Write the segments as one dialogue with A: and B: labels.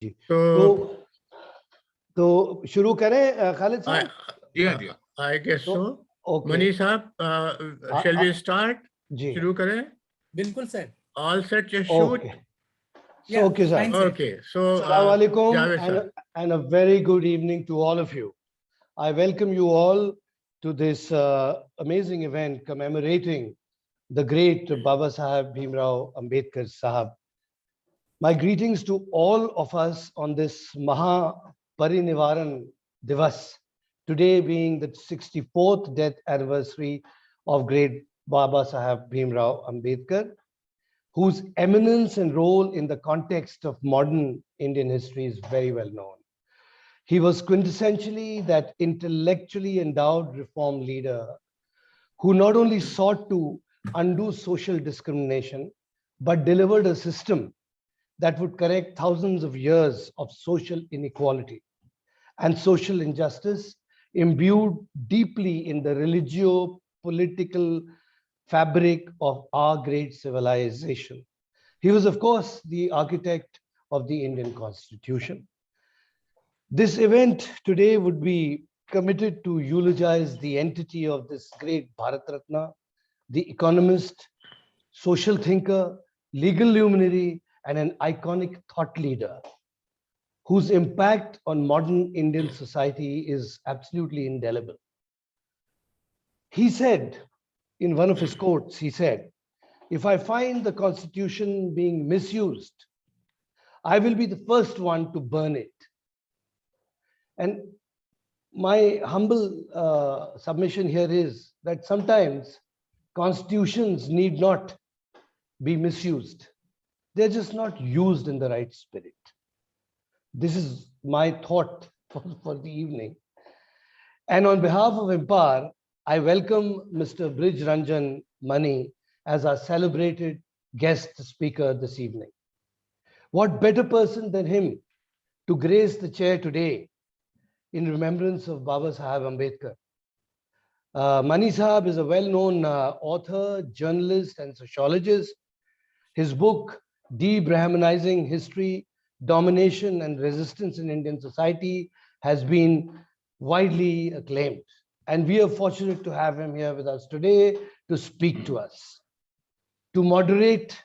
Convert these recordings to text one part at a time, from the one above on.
A: जी
B: तो
A: तो शुरू करें खालिद साहब?
B: I guess so.
A: Okay
B: Mani साहब, shall we start?
A: जी
B: शुरू करें?
C: बिल्कुल sir.
B: All set, just shoot.
A: Okay so okay sir.
C: fine, sir.
B: Okay, so
A: Assalamu alaikum
B: Javed sir.
A: and a very good evening to all of you. I welcome you all to this amazing event commemorating the great Baba Saheb Bhimrao Ambedkar Sahab. My greetings to all of us on this Maha Parinivaran Divas, today being the 64th death anniversary of great Baba Saheb Bhimrao Ambedkar, whose eminence and role in the context of modern Indian history is very well known. He was quintessentially that intellectually endowed reform leader who not only sought to undo social discrimination, but delivered a system that would correct thousands of years of social inequality and social injustice imbued deeply in the religio-political fabric of our great civilization. He was, of course, the architect of the Indian Constitution. This event today would be committed to eulogize the entity of this great Bharat Ratna, the economist, social thinker, legal luminary, and an iconic thought leader whose impact on modern Indian society is absolutely indelible. He said, in one of his quotes, he said, "If I find the Constitution being misused, I will be the first one to burn it." And my humble submission here is that sometimes constitutions need not be misused. They're just not used in the right spirit. This is my thought for the evening. And on behalf of Empower, I welcome Mr. Brij Ranjan Mani as our celebrated guest speaker this evening. What better person than him to grace the chair today in remembrance of Baba Saheb Ambedkar. Mani Sahab is a well-known author, journalist, and sociologist. His book, De-Brahmanizing History, Domination and Resistance in Indian Society, has been widely acclaimed. And we are fortunate to have him here with us today to speak to us. To moderate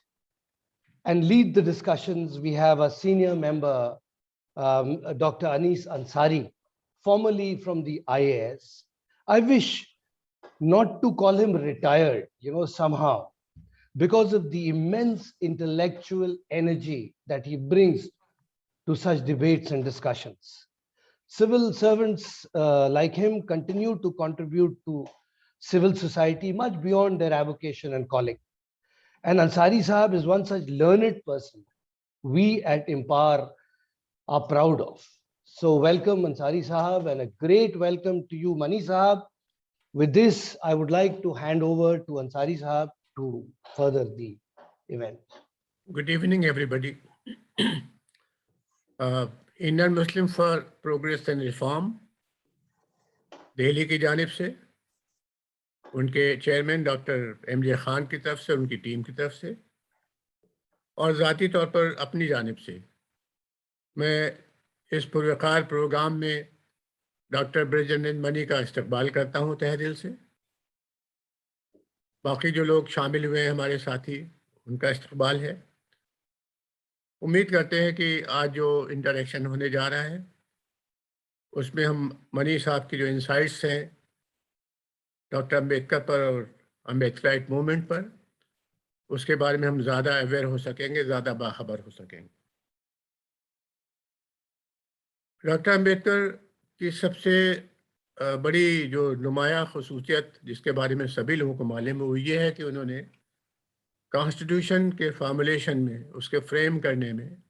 A: and lead the discussions, we have a senior member, Dr. Anis Ansari, formerly from the IAS. I wish not to call him retired, somehow, because of the immense intellectual energy that he brings to such debates and discussions. Civil servants like him continue to contribute to civil society much beyond their avocation and calling. And Ansari Sahab is one such learned person we at Empower are proud of. So welcome Ansari Sahab, and a great welcome to you, Mani Sahab. With this, I would like to hand over to Ansari Sahab to further the event.
B: Good evening, everybody. Indian Muslim for Progress and Reform, Delhi की जानिब से उनके chairman doctor MJ Khan की तरफ से, उनकी team की तरफ से, और ज़ाती तौर पर अपनी जानिब से मैं इस पुरवकार प्रोग्राम में डॉक्टर ब्रिज रंजन मनी का इस्तकबाल करता हूं तहे दिल से। बाकी जो लोग शामिल हुए हैं हमारे साथी, उनका इस्तकबाल है। उम्मीद करते हैं कि आज जो इंटरेक्शन होने जा रहा है उसमें हम मनी साहब की जो इंसाइट्स हैं डॉक्टर अम्बेडकर पर और अम्बेडकराइट मूवमेंट पर, उसके बारे में हम ज़्यादा अवेयर हो सकेंगे, ज़्यादा बाखबर हो सकेंगे। डॉक्टर अम्बेडकर की सबसे बड़ी जो नुमाया खसूसियत जिसके बारे में सभी लोगों को मालूम है वो ये है कि उन्होंने कॉन्स्टिट्यूशन के फॉर्मुलेशन में, उसके फ्रेम करने में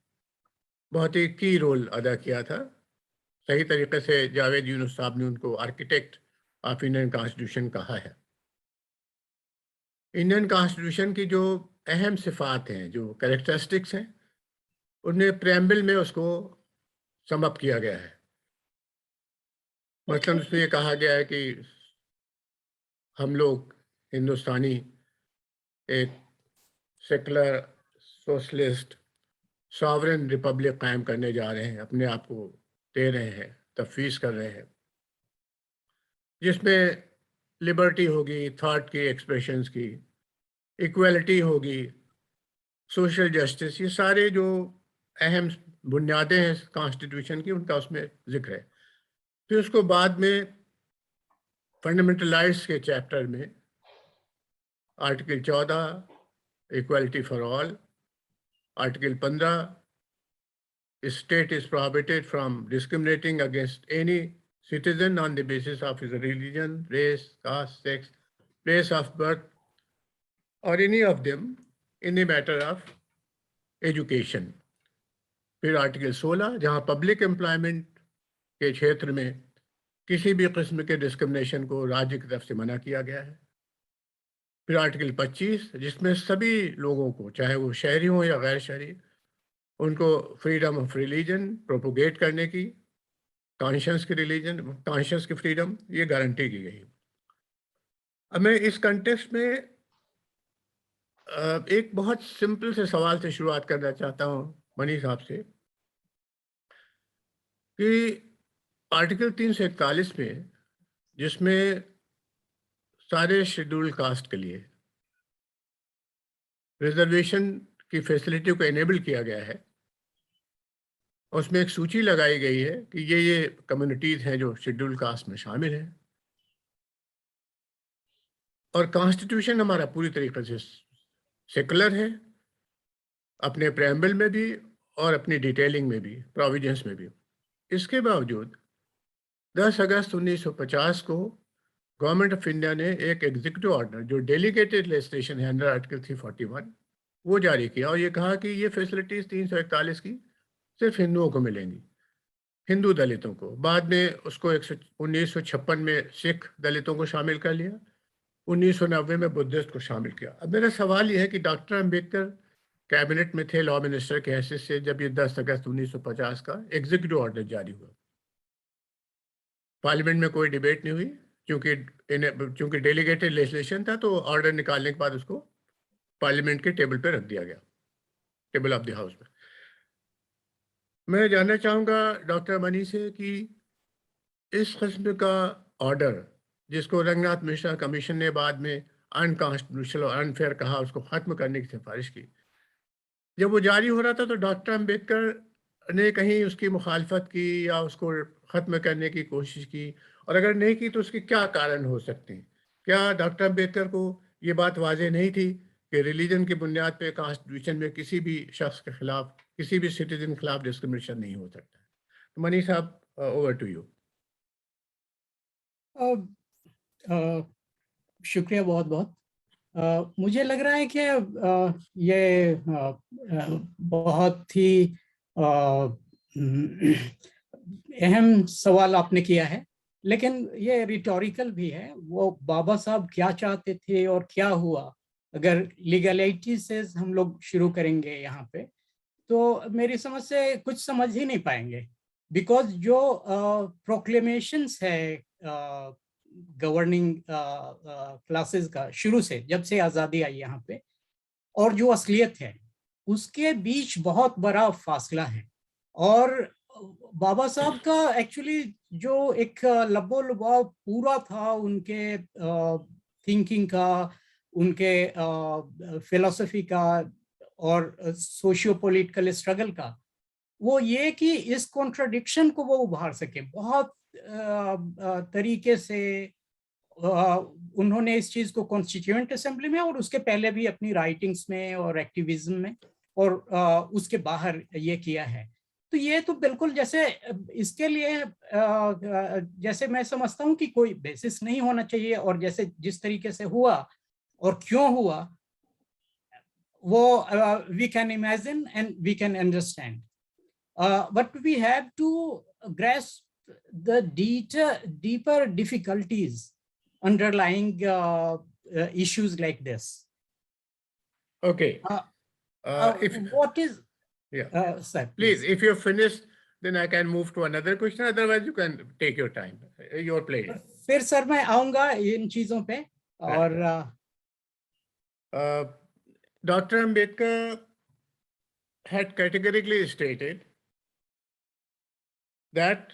B: बहुत ही की रोल अदा किया था। सही तरीके से जावेद यूनुस साहब ने उनको आर्किटेक्ट ऑफ इंडियन कॉन्स्टिट्यूशन कहा है। इंडियन कॉन्स्टिट्यूशन की जो अहम सिफात हैं, जो कैरेक्टरिस्टिक्स हैं, उन्हें प्रेम्बल में उसको समअप किया गया है। मतलब उसमें ये कहा गया है कि हम लोग हिंदुस्तानी एक सेकुलर सोशलिस्ट सॉवरेन रिपब्लिक कायम करने जा रहे हैं, अपने आप को दे रहे हैं, तफवीज़ कर रहे हैं, जिसमें लिबर्टी होगी, थॉट की, एक्सप्रेशंस की, इक्वलिटी होगी, सोशल जस्टिस, ये सारे जो अहम बुनियादें हैं कॉन्स्टिट्यूशन की, उनका उसमें जिक्र है। फिर उसको बाद में फंडामेंटल राइट्स के चैप्टर में article 14 equality for all, article 15 state is prohibited from discriminating against any citizen on the basis of his religion, race, caste, sex, place of birth, or any of them in the matter of education. फिर article 16 जहां public employment के क्षेत्र में किसी भी किस्म के discrimination को राज्य की तरफ से मना किया गया है। फिर आर्टिकल 25 जिसमें सभी लोगों को, चाहे वो शहरी हों या गैर शहरी, उनको फ्रीडम ऑफ रिलीजन प्रोपोगेट करने की, कॉन्शियस की फ्रीडम, ये गारंटी की गई। अब मैं इस कंटेक्स्ट में एक बहुत सिंपल से सवाल से शुरुआत करना चाहता हूं मनी साहब से कि आर्टिकल 341 में, जिसमें सारे शेड्यूल्ड कास्ट के लिए रिजर्वेशन की फैसिलिटी को एनेबल किया गया है, उसमें एक सूची लगाई गई है कि ये कम्युनिटीज़ हैं जो शेड्यूल्ड कास्ट में शामिल हैं, और कॉन्स्टिट्यूशन हमारा पूरी तरीके से सेकुलर है, अपने प्रेम्बल में भी और अपनी डिटेलिंग में भी, प्रोविजंस में भी। इसके बावजूद 10 अगस्त 1950 को गवर्नमेंट ऑफ इंडिया ने एक एग्जीक्यूटिव ऑर्डर, जो डेलीगेटेड लेजिस्लेशन है अंडर आर्टिकल 341, वो जारी किया और ये कहा कि ये फैसिलिटीज़ 341 की सिर्फ हिंदुओं को मिलेंगी, हिंदू दलितों को। बाद में उसको 1956 में सिख दलितों को शामिल कर लिया, 1990 में बुद्धिस्ट को शामिल किया। अब मेरा सवाल यह है कि डॉक्टर अंबेडकर कैबिनेट में थे, लॉ मिनिस्टर के हैसियत से, जब ये 10 अगस्त 1950 का एग्जीक्यूटिव ऑर्डर जारी हुआ। पार्लियामेंट में कोई डिबेट नहीं हुई, क्योंकि डेलीगेटेड लेजिस्लेशन था, तो ऑर्डर निकालने के बाद उसको पार्लियामेंट के टेबल पर रख दिया गया, टेबल ऑफ द हाउस में। मैं जानना चाहूँगा डॉक्टर मनी से कि इस किस्म का ऑर्डर, जिसको रंगनाथ मिश्रा कमीशन ने बाद में अनकॉन्स्टिट्यूशनल और अनफेयर कहा, उसको ख़त्म करने की सिफारिश की, जब वो जारी हो रहा था तो डॉक्टर अंबेडकर ने कहीं उसकी मुखालफत की या उसको ख़त्म करने की कोशिश की, और अगर नहीं की तो उसके क्या कारण हो सकते हैं? क्या डॉक्टर अंबेडकर को ये बात वाज़ेह नहीं थी कि रिलीजन की बुनियाद पे कॉन्स्टिट्यूशन में किसी भी शख्स के खिलाफ, किसी भी सिटीजन के खिलाफ डिस्क्रिमिनेशन नहीं हो सकता? तो मनी साहब, ओवर टू यू।
C: शुक्रिया बहुत बहुत। मुझे लग रहा है कि ये बहुत ही अहम सवाल आपने किया है, लेकिन ये रिटोरिकल भी है। वो बाबा साहब क्या चाहते थे और क्या हुआ, अगर लीगलिटी से हम लोग शुरू करेंगे यहाँ पे, तो मेरी समझ से कुछ समझ ही नहीं पाएंगे। बिकॉज जो प्रोक्लेमेशंस है गवर्निंग क्लासेस का शुरू से, जब से आज़ादी आई यहाँ पे, और जो असलियत है, उसके बीच बहुत बड़ा फासला है। और बाबा साहब का एक्चुअली जो एक लबो लुभाव पूरा था उनके थिंकिंग का, उनके फिलॉसफी का और सोशियो पॉलिटिकल स्ट्रगल का, वो ये कि इस कॉन्ट्रडिक्शन को वो उभार सके। बहुत तरीके से उन्होंने इस चीज को कॉन्स्टिट्यूएंट असेंबली में और उसके पहले भी अपनी राइटिंग्स में और एक्टिविज्म में और उसके बाहर ये किया है। तो ये तो बिल्कुल जैसे इसके लिए जैसे मैं समझता हूँ कि कोई बेसिस नहीं होना चाहिए, और जैसे जिस तरीके से हुआ और क्यों हुआ वो we can imagine and we can understand, but we have to grasp the deeper difficulties underlying issues like this.
B: Okay.
C: What is,
B: sir, please, if you're finished, then I can move to another question. Otherwise, you can take your time. Your play.
C: फिर sir मैं आऊंगा इन चीजों पे। और
B: doctor Ambedkar had categorically stated that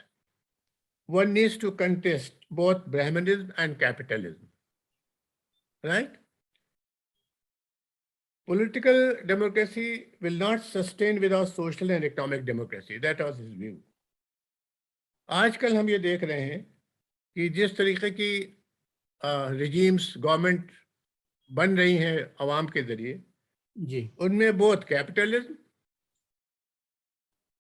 B: one needs to contest both Brahmanism and capitalism, right? Political democracy will not sustain without social and economic democracy. That was his view. आजकल हम ये देख रहे हैं कि जिस तरीके की रिजीम्स गवर्नमेंट बन रही हैं अवाम के जरिए,
C: जी,
B: उनमें बहुत कैपिटलिज्म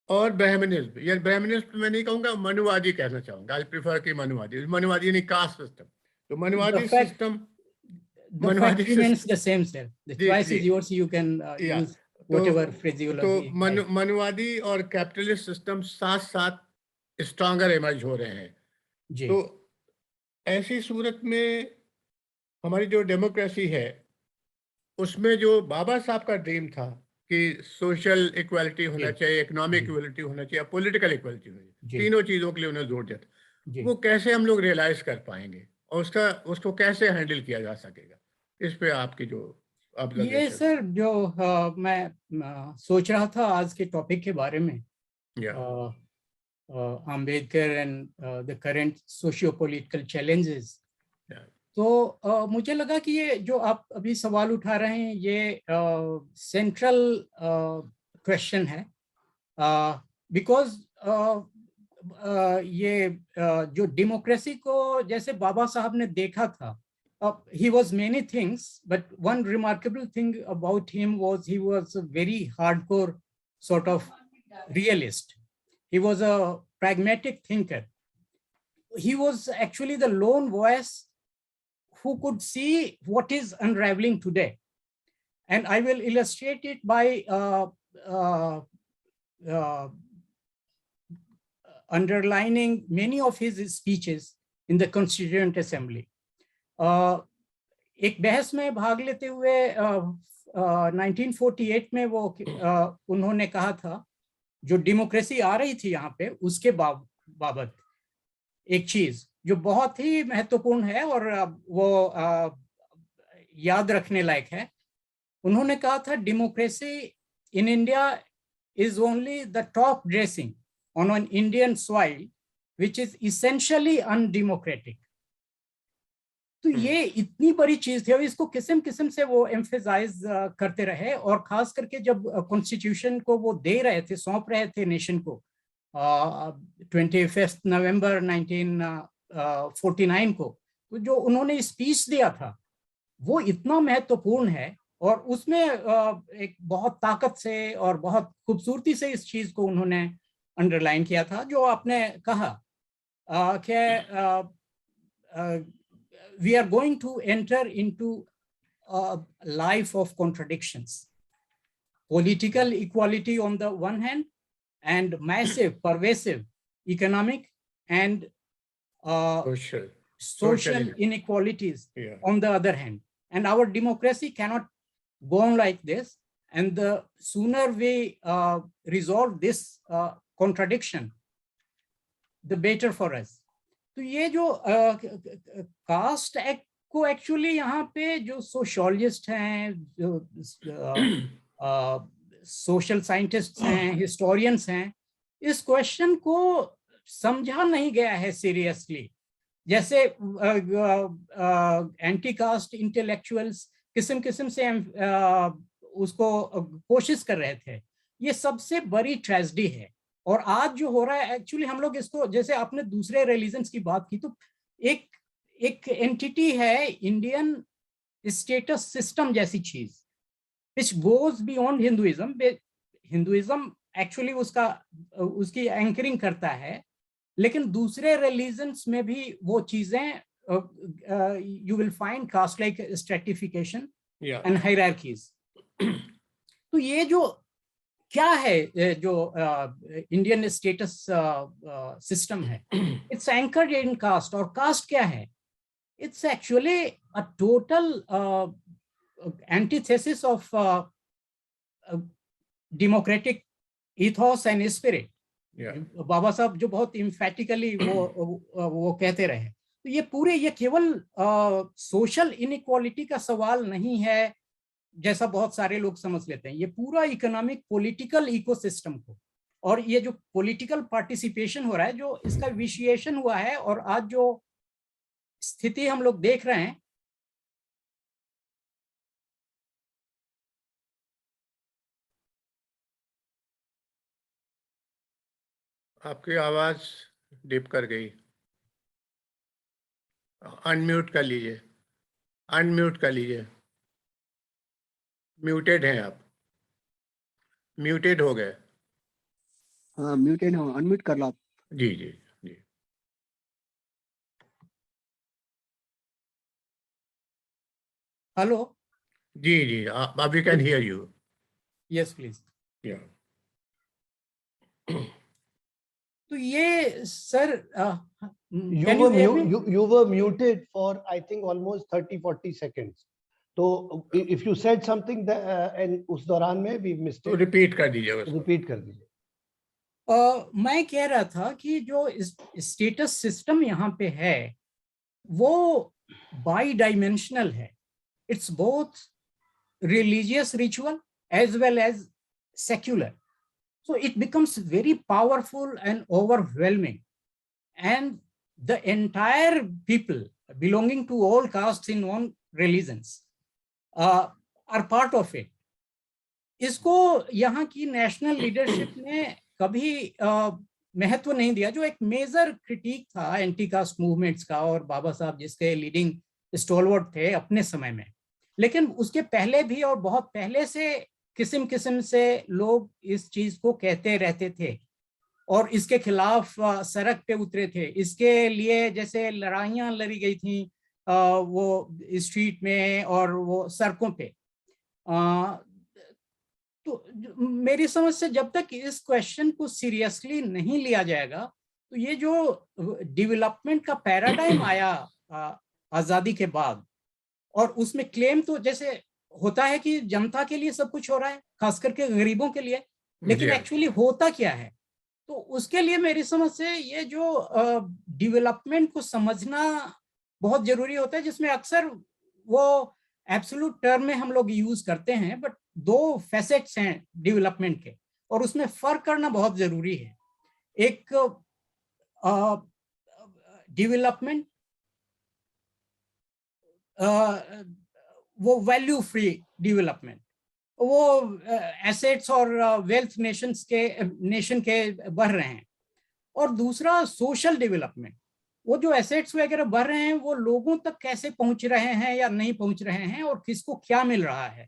B: और ब्राह्मणिज्म, या ब्राह्मणिज्म मैं नहीं कहूँगा, मनुवादी कहना चाहूँगा, आई प्रिफर कि मनुवादी नहीं, कास्ट सिस्टम। तो मनुवादी system,
C: the fact remains the same, sir. The choice is yours. You can use whatever phraseology.
B: तो मनुवादी और कैपिटलिस्ट सिस्टम साथ साथ स्ट्रॉन्गर इमर्ज हो रहे हैं।
C: जी,
B: तो ऐसी सूरत में हमारी जो डेमोक्रेसी है उसमें जो बाबा साहब का ड्रीम था कि सोशल इक्वालिटी होना चाहिए, इकोनॉमिक इक्वालिटी होना चाहिए, पॉलिटिकल इक्वालिटी होनी चाहिए, तीनों चीजों के लिए उन्हें जोर दिया था। वो कैसे हम लोग रियलाइज कर पाएंगे और उसको कैसे हैंडल किया जा सकेगा, इस पे आपकी जो
C: ये सर जो मैं सोच रहा था आज के टॉपिक के बारे में, Ambedkar and the current socio-political challenges. तो मुझे लगा कि ये जो आप अभी सवाल उठा रहे हैं ये सेंट्रल क्वेश्चन है, बिकॉज ये जो डेमोक्रेसी को जैसे बाबा साहब ने देखा था, he was many things, but one remarkable thing about him was he was a very hardcore sort of realist. He was a pragmatic thinker. He was actually the lone voice who could see what is unraveling today. And I will illustrate it by underlining many of his speeches in the Constituent Assembly. एक बहस में भाग लेते हुए 1948 में वो उन्होंने कहा था, जो डेमोक्रेसी आ रही थी यहाँ पे उसके बाबत एक चीज जो बहुत ही महत्वपूर्ण है और वो याद रखने लायक है। उन्होंने कहा था, democracy in India is only the top dressing on an Indian soil which is essentially undemocratic. तो ये इतनी बड़ी चीज थी और इसको किस्म किस्म से वो एम्फेसाइज करते रहे, और खास करके जब कॉन्स्टिट्यूशन को वो दे रहे थे, सौंप रहे थे नेशन को 25 नवंबर 1949 को, तो जो उन्होंने स्पीच दिया था वो इतना महत्वपूर्ण है और उसमें एक बहुत ताकत से और बहुत खूबसूरती से इस चीज को उन्होंने अंडरलाइन किया था, जो आपने कहा कि we are going to enter into a life of contradictions. Political equality on the one hand and massive, pervasive economic and social inequalities on the other hand. And our democracy cannot go on like this. And the sooner we resolve this contradiction, the better for us. तो ये जो cast act को actually यहाँ पे जो socialist हैं, जो social scientist हैं, हिस्टोरियंस हैं, इस क्वेश्चन को समझा नहीं गया है सीरियसली। जैसे एंटी कास्ट इंटेलेक्चुअल्स किस्म किस्म से उसको कोशिश कर रहे थे। ये सबसे बड़ी ट्रेजेडी है। और आज जो हो रहा है एक्चुअली, हम लोग इसको, जैसे आपने दूसरे रिलीजन्स की बात की, तो एक एंटिटी है इंडियन स्टेटस सिस्टम जैसी चीज, which goes beyond Hinduism. Hinduism actually उसकी एंकरिंग करता है, लेकिन दूसरे रिलीजन्स में भी वो चीजें you will find caste like stratification and hierarchies. तो ये जो क्या है जो इंडियन स्टेटस सिस्टम है, इट्स एंकर्ड इन कास्ट। और कास्ट क्या है? It's actually a total antithesis of democratic ethos and spirit. Baba Saheb जो बहुत इम्फेटिकली वो कहते रहे। तो ये केवल सोशल इनइक्वालिटी का सवाल नहीं है, जैसा बहुत सारे लोग समझ लेते हैं। ये पूरा इकोनॉमिक पॉलिटिकल इकोसिस्टम को, और ये जो पॉलिटिकल पार्टिसिपेशन हो रहा है, जो इसका विशिएशन हुआ है, और आज जो स्थिति हम लोग देख रहे हैं,
B: आपकी आवाज डिप कर गई, अनम्यूट कर लीजिए, अनम्यूट कर लीजिए, म्यूटेड हैं आप, म्यूटेड हो गए।
D: हाँ म्यूटेड हो, अनम्यूट कर लो आप।
B: जी जी जी।
C: हेलो,
B: जी जी, आप we can hear you.
C: Yes please.
B: या
C: तो ये sir,
A: You
C: can
A: were
C: you hear me?
A: you were muted for I think almost 30-40 seconds. So if you said something that, and उस दौरान में we missed
B: तो
A: it.
B: रिपीट कर दीजिए उसको।
A: Repeat कर दीजिए।
C: मैं कह रहा था कि जो स्टेटस सिस्टम यहाँ पे है वो बाई डायमेंशनल है। It's both religious ritual as well as secular. So it becomes very powerful and overwhelming. And the entire people belonging to all castes in all religions are part of it. इसको यहाँ की national leadership ने कभी महत्व नहीं दिया, जो एक मेजर क्रिटिक था एंटी कास्ट मूवमेंट्स का, और बाबा साहब जिसके लीडिंग स्टॉलवर्ड थे अपने समय में। लेकिन उसके पहले भी और बहुत पहले से किस्म किस्म से लोग इस चीज को कहते रहते थे और इसके खिलाफ सड़क पे उतरे थे। इसके लिए जैसे लड़ाइयाँ लड़ी गई थी वो स्ट्रीट में और वो सड़कों पे। तो मेरी समझ से जब तक इस क्वेश्चन को सीरियसली नहीं लिया जाएगा, तो ये जो डेवलपमेंट का पैराडाइम आया आजादी के बाद, और उसमें क्लेम तो जैसे होता है कि जनता के लिए सब कुछ हो रहा है, खास करके गरीबों के लिए, लेकिन एक्चुअली होता क्या है, तो उसके लिए मेरी समझ से ये जो डेवलपमेंट को समझना बहुत जरूरी होता है, जिसमें अक्सर वो एब्सोल्यूट टर्म में हम लोग यूज करते हैं, बट दो फैसेट्स हैं डेवलपमेंट के, और उसमें फर्क करना बहुत जरूरी है। एक डेवलपमेंट वो वैल्यू फ्री डेवलपमेंट, वो एसेट्स और वेल्थ नेशन के बढ़ रहे हैं, और दूसरा सोशल डेवलपमेंट, वो जो एसेट्स वगैरह बढ़ रहे हैं वो लोगों तक कैसे पहुंच रहे हैं या नहीं पहुंच रहे हैं, और किसको क्या मिल रहा है।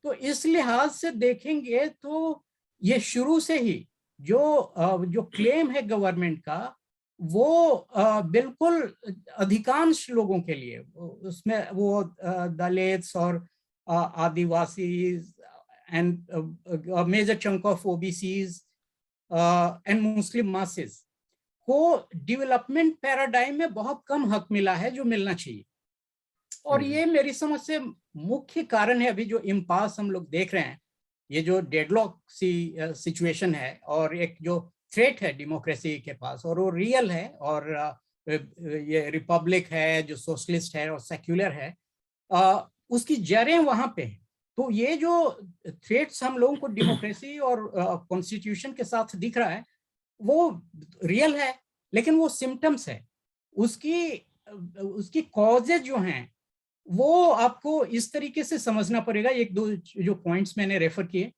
C: तो इस लिहाज से देखेंगे तो ये शुरू से ही जो क्लेम है गवर्नमेंट का, वो बिल्कुल अधिकांश लोगों के लिए, उसमें वो दलित्स और Adivasi and major chunk of OBCs and Muslim masses को डेवलपमेंट पैराडाइम में बहुत कम हक मिला है जो मिलना चाहिए। और ये मेरी समझ से मुख्य कारण है अभी जो इम्पास हम लोग देख रहे हैं, ये जो डेडलॉक सी सिचुएशन है, और एक जो थ्रेट है डेमोक्रेसी के पास, और वो रियल है, और ये रिपब्लिक है जो सोशलिस्ट है और सेक्युलर है, उसकी जड़ें वहां पे हैं। तो ये जो थ्रेट्स हम लोगों को डेमोक्रेसी और कॉन्स्टिट्यूशन के साथ दिख रहा है वो रियल है, लेकिन वो सिम्टम्स है। उसकी कॉजेज जो हैं वो आपको इस तरीके से समझना पड़ेगा। एक दो जो पॉइंट्स मैंने रेफर किए,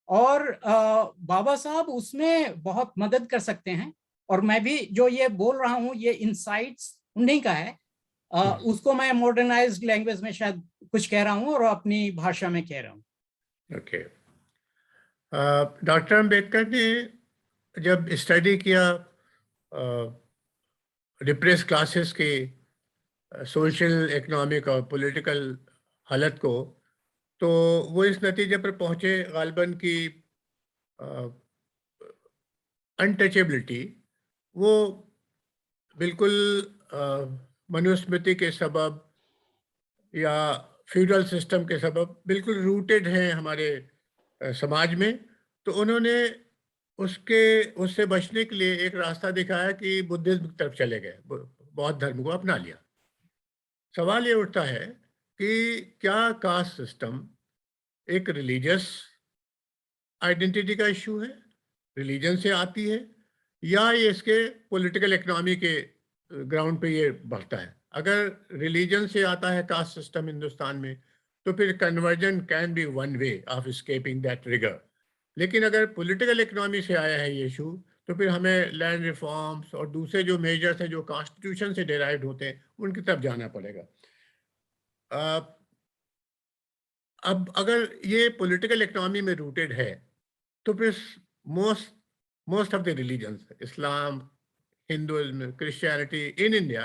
C: और बाबा साहब उसमें बहुत मदद कर सकते हैं, और मैं भी जो ये बोल रहा हूँ ये इनसाइट्स उन्हीं का है, उसको मैं मॉडर्नाइज्ड लैंग्वेज में शायद कुछ कह रहा हूँ और अपनी भाषा में कह रहा हूँ।
B: ओके। डॉक्टर अम्बेडकर ने जब स्टडी किया रिप्रेस क्लासेस की सोशल, इकोनॉमिक और पॉलिटिकल हालत को, तो वो इस नतीजे पर पहुंचे गालिबन की अनटचेबिलिटी वो बिल्कुल मनुस्मृति के सबब या फ्यूडल सिस्टम के सबब बिल्कुल रूटेड हैं हमारे समाज में। तो उन्होंने उससे बचने के लिए एक रास्ता दिखाया कि बुद्धिज्म की तरफ चले गए, बौद्ध धर्म को अपना लिया। सवाल ये उठता है कि क्या कास्ट सिस्टम एक रिलीजियस आइडेंटिटी का इशू है, रिलीजन से आती है, या ये इसके पॉलिटिकल इकोनॉमी के ग्राउंड पे ये बढ़ता है। अगर रिलीजन से आता है कास्ट सिस्टम हिंदुस्तान में, तो फिर conversion can be one way of escaping that rigour. लेकिन अगर पॉलिटिकल इकोनॉमी से आया है ये इशू, तो फिर हमें लैंड रिफॉर्म्स और दूसरे जो मेजर्स हैं जो कॉन्स्टिट्यूशन से डिराइव्ड होते हैं, उनकी तरफ जाना पड़ेगा। अब अगर ये पॉलिटिकल इकोनॉमी में रूटेड है, तो फिर most of the religions, Islam, Hinduism, Christianity in India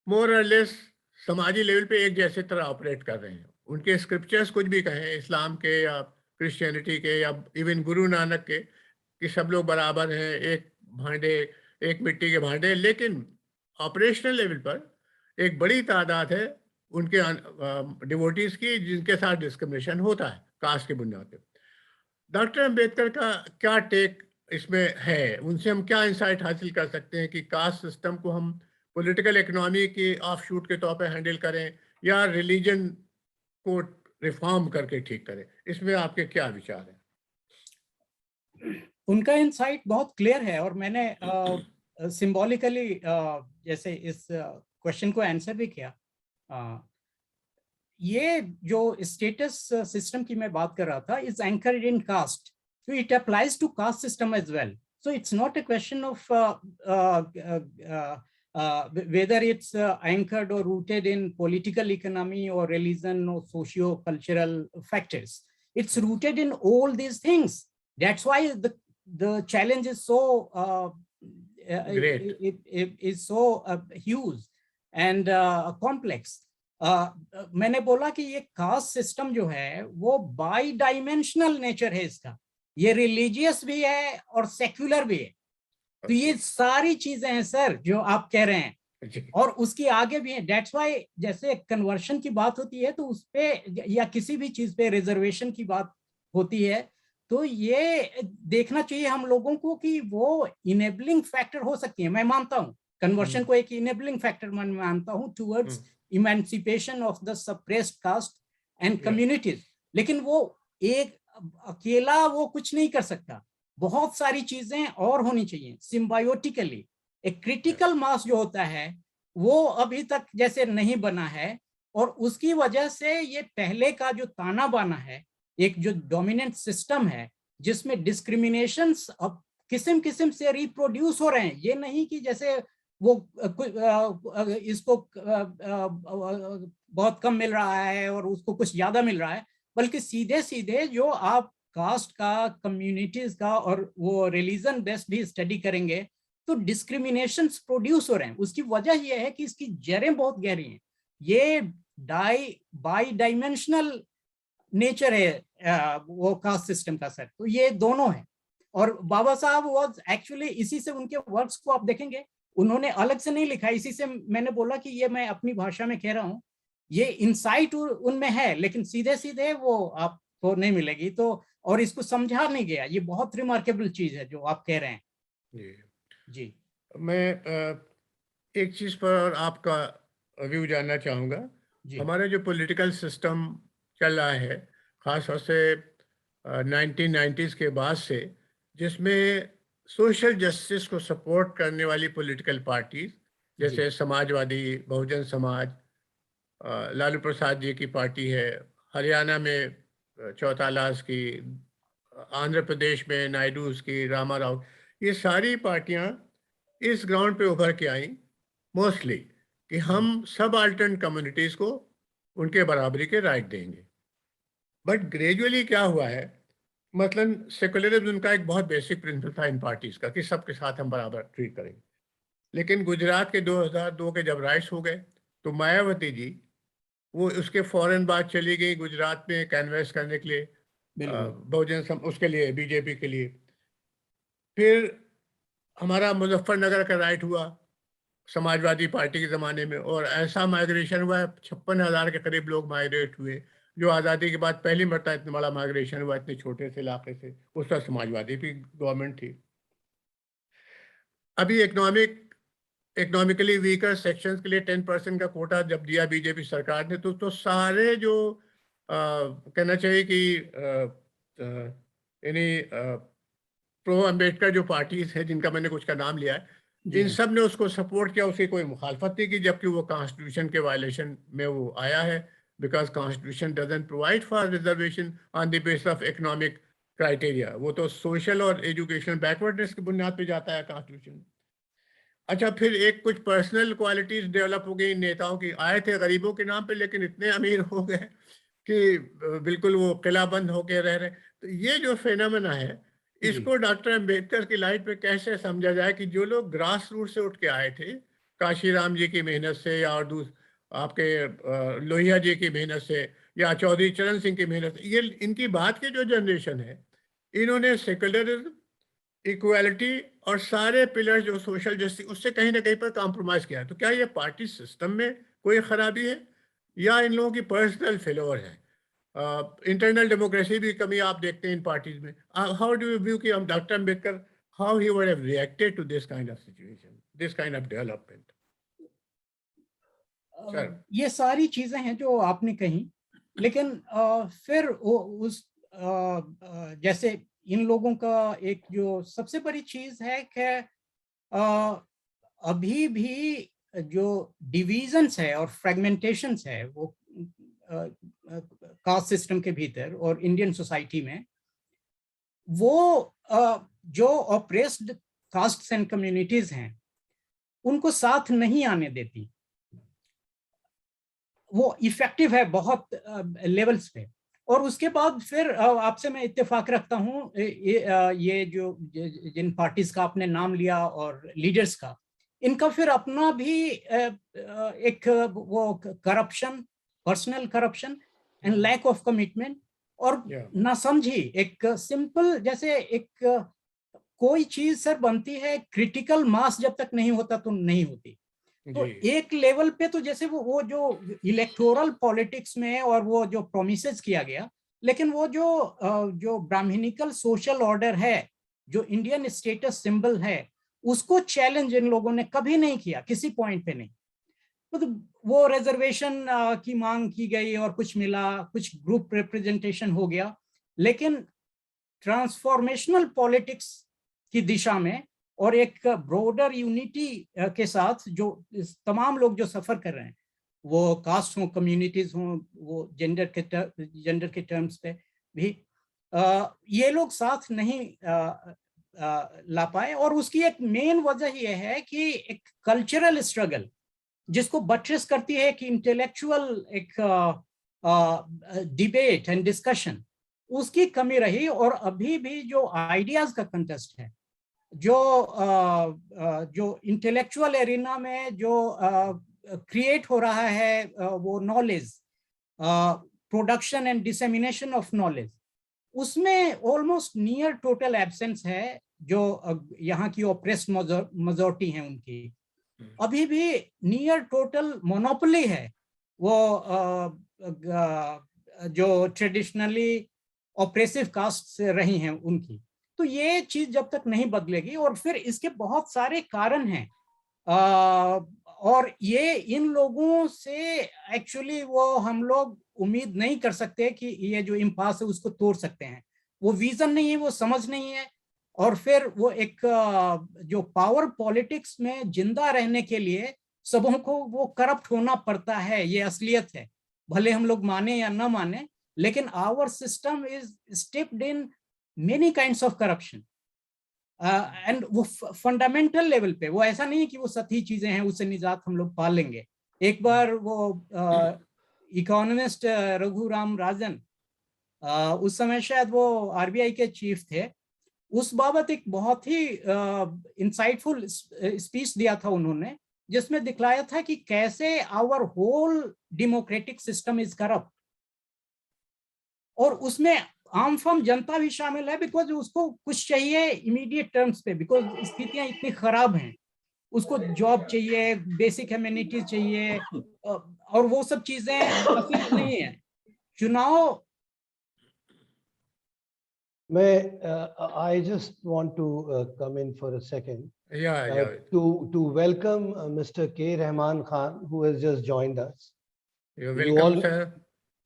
B: more और लेस समाजी लेवल पे एक जैसे तरह ऑपरेट कर रहे हैं। उनके स्क्रिप्चर्स कुछ भी कहें, इस्लाम के या क्रिश्चियनिटी के या इवन गुरु नानक के, कि सब लोग बराबर हैं, एक भांडे, एक मिट्टी के भांडे, लेकिन ऑपरेशनल लेवल पर एक बड़ी तादाद है उनके डिवोटीज की जिनके साथ डिस्क्रिमिनेशन होता है कास्ट के बुनियाद पे। डॉक्टर अंबेडकर का क्या टेक इसमें है, उनसे हम क्या इंसाइट हासिल कर सकते हैं कि कास्ट सिस्टम को हम पॉलिटिकल इकोनॉमी के ऑफ शूट के तौर पे हैंडल करें या रिलीजन को रिफॉर्म करके ठीक करें? इसमें आपके क्या विचार हैं?
C: उनका इंसाइट बहुत क्लियर है, और मैंने सिंबॉलिकली जैसे इस क्वेश्चन को आंसर भी किया। ये जो स्टेटस सिस्टम की मैं बात कर रहा था is anchored in caste, so it applies to caste system as well. So it's not a question of whether it's anchored or rooted in political economy or religion or socio-cultural factors. It's rooted in all these things. That's why the challenge is so
B: Great.
C: it is so huge and complex. मैंने बोला कि ये caste system जो है वो by dimensional nature है इसका, ये रिलीजियस भी है और सेक्युलर भी है। तो ये सारी चीजें हैं सर जो आप कह रहे हैं, और उसकी आगे भी है। दैट्स व्हाई जैसे कन्वर्शन की बात होती है तो उस पे या किसी भी चीज पे रिजर्वेशन की बात होती है, तो ये देखना चाहिए हम लोगों को कि वो इनेबलिंग फैक्टर हो सकती है। मैं मानता हूँ कन्वर्शन को एक इनेबलिंग फैक्टर मैं मानता हूँ towards emancipation of the suppressed caste and communities, लेकिन वो एक अकेला वो कुछ नहीं कर सकता। बहुत सारी चीजें और होनी चाहिए सिम्बायोटिकली। एक क्रिटिकल मास जो होता है वो अभी तक जैसे नहीं बना है, और उसकी वजह से ये पहले का जो ताना बाना है, एक जो डोमिनेंट सिस्टम है जिसमें डिस्क्रिमिनेशंस अब किस्म किस्म से रिप्रोड्यूस हो रहे हैं। ये नहीं कि जैसे वो इसको बहुत कम मिल रहा है और उसको कुछ ज्यादा मिल रहा है, बल्कि सीधे सीधे जो आप कास्ट का, कम्युनिटीज का और वो रिलीजन बेस्ड भी स्टडी करेंगे तो डिस्क्रिमिनेशंस प्रोड्यूस हो रहे हैं। उसकी वजह यह है कि इसकी जड़ें बहुत गहरी हैं। ये बाई डायमेंशनल नेचर है वो कास्ट सिस्टम का सर। तो ये दोनों है, और बाबा साहब वाज एक्चुअली इसी से, उनके वर्क्स को आप देखेंगे उन्होंने अलग से नहीं लिखा। इसी से मैंने बोला कि ये मैं अपनी भाषा में कह रहा हूँ, ये इंसाइट उनमें है लेकिन सीधे सीधे वो आपको नहीं मिलेगी। तो और इसको समझा नहीं गया, ये बहुत रिमार्केबल चीज है जो आप कह रहे हैं। जी
B: मैं एक चीज पर आपका व्यू जानना चाहूँगा। हमारा जो पॉलिटिकल सिस्टम चल रहा है खासतौर से 1990s के बाद से, जिसमें सोशल जस्टिस को सपोर्ट करने वाली पॉलिटिकल पार्टीज जैसे समाजवादी, बहुजन समाज, लालू प्रसाद जी की पार्टी है, हरियाणा में चौटालास की, आंध्र प्रदेश में नायडूज की, रामा राव, ये सारी पार्टियां इस ग्राउंड पे उभर के आई मोस्टली कि हम सब अल्टर्नेट कम्युनिटीज को उनके बराबरी के राइट देंगे। बट ग्रेजुअली क्या हुआ है, मतलब सेकुलरिज्म उनका एक बहुत बेसिक प्रिंसिपल था इन पार्टीज का कि सबके साथ हम बराबर ट्रीट करेंगे। लेकिन गुजरात के 2002 के जब राइट्स हो गए तो मायावती जी वो उसके फौरन बाद चली गई गुजरात में कैनवेस करने के लिए, बहुजन उसके लिए, बीजेपी के लिए। फिर हमारा मुजफ्फरनगर का राइट हुआ समाजवादी पार्टी के ज़माने में, और ऐसा माइग्रेशन हुआ, 56,000 के करीब लोग माइग्रेट हुए, जो आज़ादी के बाद पहली मरतबा इतना बड़ा माइग्रेशन हुआ इतने छोटे से इलाके से। उस वक्त समाजवादी भी गवर्नमेंट थी। अभी इकोनॉमिकली वीकर सेक्शंस के लिए 10% का कोटा जब दिया बीजेपी सरकार ने, तो सारे जो कहना चाहिए कि यानी प्रो अम्बेडकर जो पार्टीज है जिनका मैंने कुछ का नाम लिया है,
C: जी
B: इन
C: हाँ।
B: सब ने उसको सपोर्ट किया, उसकी कोई मुखालफत नहीं की, जबकि वो कॉन्स्टिट्यूशन के वायलेशन में वो आया है, because constitution doesn't provide for reservation on the basis of economic criteria. वो तो सोशल और एजुकेशनल बैकवर्डनेस की बुनियाद पे जाता है कॉन्स्टिट्यूशन। अच्छा, फिर एक कुछ पर्सनल क्वालिटीज डेवलप हो गई नेताओं की, आए थे गरीबों के नाम पे लेकिन इतने अमीर हो गए कि बिल्कुल वो किला बंद होके रह रहे। तो ये जो फेनोमेना है,
C: जी
B: इसको डॉक्टर अंबेडकर की लाइफ में कैसे समझा जाए कि जो लोग ग्रास रूट से उठ के आए थे, काशीराम जी की मेहनत से या और आपके लोहिया जी की मेहनत से या चौधरी चरण सिंह की मेहनत से, ये इनकी बात की जो जनरेशन है, इन्होंने सेकुलरिज्म, इक्वालिटी और सारे पिलर जो सोशल जस्टिस, उससे कहीं ना कहीं पर कॉम्प्रोमाइज किया है। तो क्या ये पार्टी सिस्टम में कोई खराबी है या इन लोगों की पर्सनल फेलोर है? इंटरनल डेमोक्रेसी भी कमी आप देखते हैं इन पार्टीज में। हाउ डू यू व्यू कि हम doctor Ambedkar, how he would have reacted to this kind of situation, this kind of development? Sir,
C: ये सारी चीजें हैं जो आपने कही, लेकिन फिर वो उस जैसे इन लोगों का एक जो सबसे बड़ी चीज है कि अभी भी जो डिविजन्स है और फ्रेगमेंटेशंस है वो कास्ट सिस्टम के भीतर और इंडियन सोसाइटी में, वो जो ऑप्रेस्ड कास्ट एंड कम्युनिटीज हैं उनको साथ नहीं आने देती। वो इफेक्टिव है बहुत लेवल्स पे। और उसके बाद फिर आपसे मैं इत्तेफाक रखता हूँ, ये जो जिन पार्टीज का आपने नाम लिया और लीडर्स का, इनका फिर अपना भी एक वो corruption, personal corruption and lack of commitment और ना समझी। एक सिंपल जैसे एक कोई चीज सर बनती है, क्रिटिकल मास जब तक नहीं होता तो नहीं होती। तो एक लेवल पे तो जैसे वो जो इलेक्टोरल पॉलिटिक्स में और वो जो प्रोमिसेस किया गया, लेकिन वो जो ब्राह्मणिकल सोशल ऑर्डर है, जो इंडियन स्टेटस सिंबल है, उसको चैलेंज इन लोगों ने कभी नहीं किया, किसी पॉइंट पे नहीं। तो वो रिजर्वेशन की मांग की गई और कुछ मिला, कुछ ग्रुप रिप्रेजेंटेशन हो गया, लेकिन ट्रांसफॉर्मेशनल पॉलिटिक्स की दिशा में और एक ब्रॉडर यूनिटी के साथ जो तमाम लोग जो सफर कर रहे हैं, वो कास्ट हो, कम्युनिटीज हो, वो जेंडर के टर्म्स पे भी ये लोग साथ नहीं ला पाए। और उसकी एक मेन वजह ये है कि एक कल्चरल स्ट्रगल जिसको बट्रेस करती है कि इंटेलेक्चुअल एक डिबेट एंड डिस्कशन, उसकी कमी रही। और अभी भी जो आइडियाज का कंटेस्ट है, जो इंटेलेक्चुअल एरिना में जो क्रिएट हो रहा है, वो knowledge, production and dissemination of knowledge, उसमें ऑलमोस्ट नियर टोटल एब्सेंस है। जो यहाँ की ऑप्रेस्ड मेजॉरिटी है उनकी अभी भी नियर टोटल मोनोपोली है, वो जो ट्रेडिशनली ऑप्रेसिव कास्ट से रही हैं उनकी। तो ये चीज जब तक नहीं बदलेगी, और फिर इसके बहुत सारे कारण हैं, और ये इन लोगों से एक्चुअली वो हम लोग उम्मीद नहीं कर सकते कि ये जो इम्पास है उसको तोड़ सकते हैं। वो विजन नहीं है, वो समझ नहीं है, और फिर वो एक जो पावर पॉलिटिक्स में जिंदा रहने के लिए सबों को वो करप्ट होना पड़ता है, ये असलियत है, भले हम लोग माने या ना माने। लेकिन our system is stepped in many kinds of corruption, and वो फंडामेंटल लेवल पे, वो ऐसा नहीं है कि वो सही चीजें हैं उससे निजात हम लोग पा लेंगे। एक बार वो इकोनॉमिस्ट रघुराम राजन, उस समय शायद वो आरबीआई के चीफ थे, उस बाबत एक बहुत ही इंसाइटफुल स्पीच दिया था उन्होंने, जिसमें दिखलाया था कि कैसे our whole democratic system is corrupt. और उसमें आम फॉर्म जनता भी शामिल है, बिकॉज उसको कुछ चाहिए इमीडिएट टर्म्स पे, बिकॉज स्थितियां इतनी खराब हैं, उसको जॉब चाहिए, बेसिक एमिनिटीज चाहिए, और वो सब चीजें पॉसिबल नहीं है। चुनाव
A: I just want to come in for a second
B: yeah.
A: To welcome Mr. K. Rahman Khan, who has just joined us.
B: You're welcome, sir.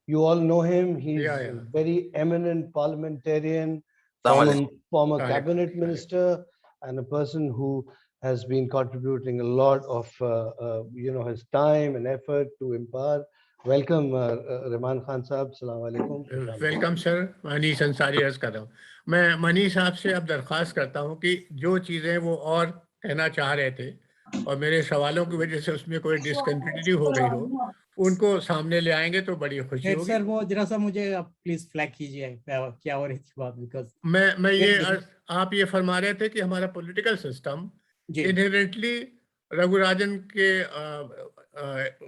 A: You all know him. He's
B: Yeah,
A: a
B: yeah.
A: very eminent parliamentarian,
E: Assalamu
A: former
B: Alaikum.
A: cabinet minister, and a person who has been contributing a lot of his time and effort to empower. Welcome, Rahman Khan Sahab. Assalamu alaikum.
B: Welcome sir, Manish Ansari अर्ज कर रहा हूँ। मैं मनीष साहब से अब दरख्वास्त करता हूँ कि जो चीज़ें वो और कहना चाह रहे थे और मेरे सवालों की वजह से उसमें कोई डिसकंटिन्यूटी हो गई हो, उनको सामने ले आएंगे तो बड़ी खुशी
C: हेड
B: होगी।
C: सर वो जरा सा मुझे आप प्लीज फ्लैग कीजिए क्या हो रही थी बात, बिकॉज
B: मैं ये आप ये फरमा रहे थे कि हमारा पॉलिटिकल सिस्टम
C: जी
B: इनहेरेंटली रघुराजन के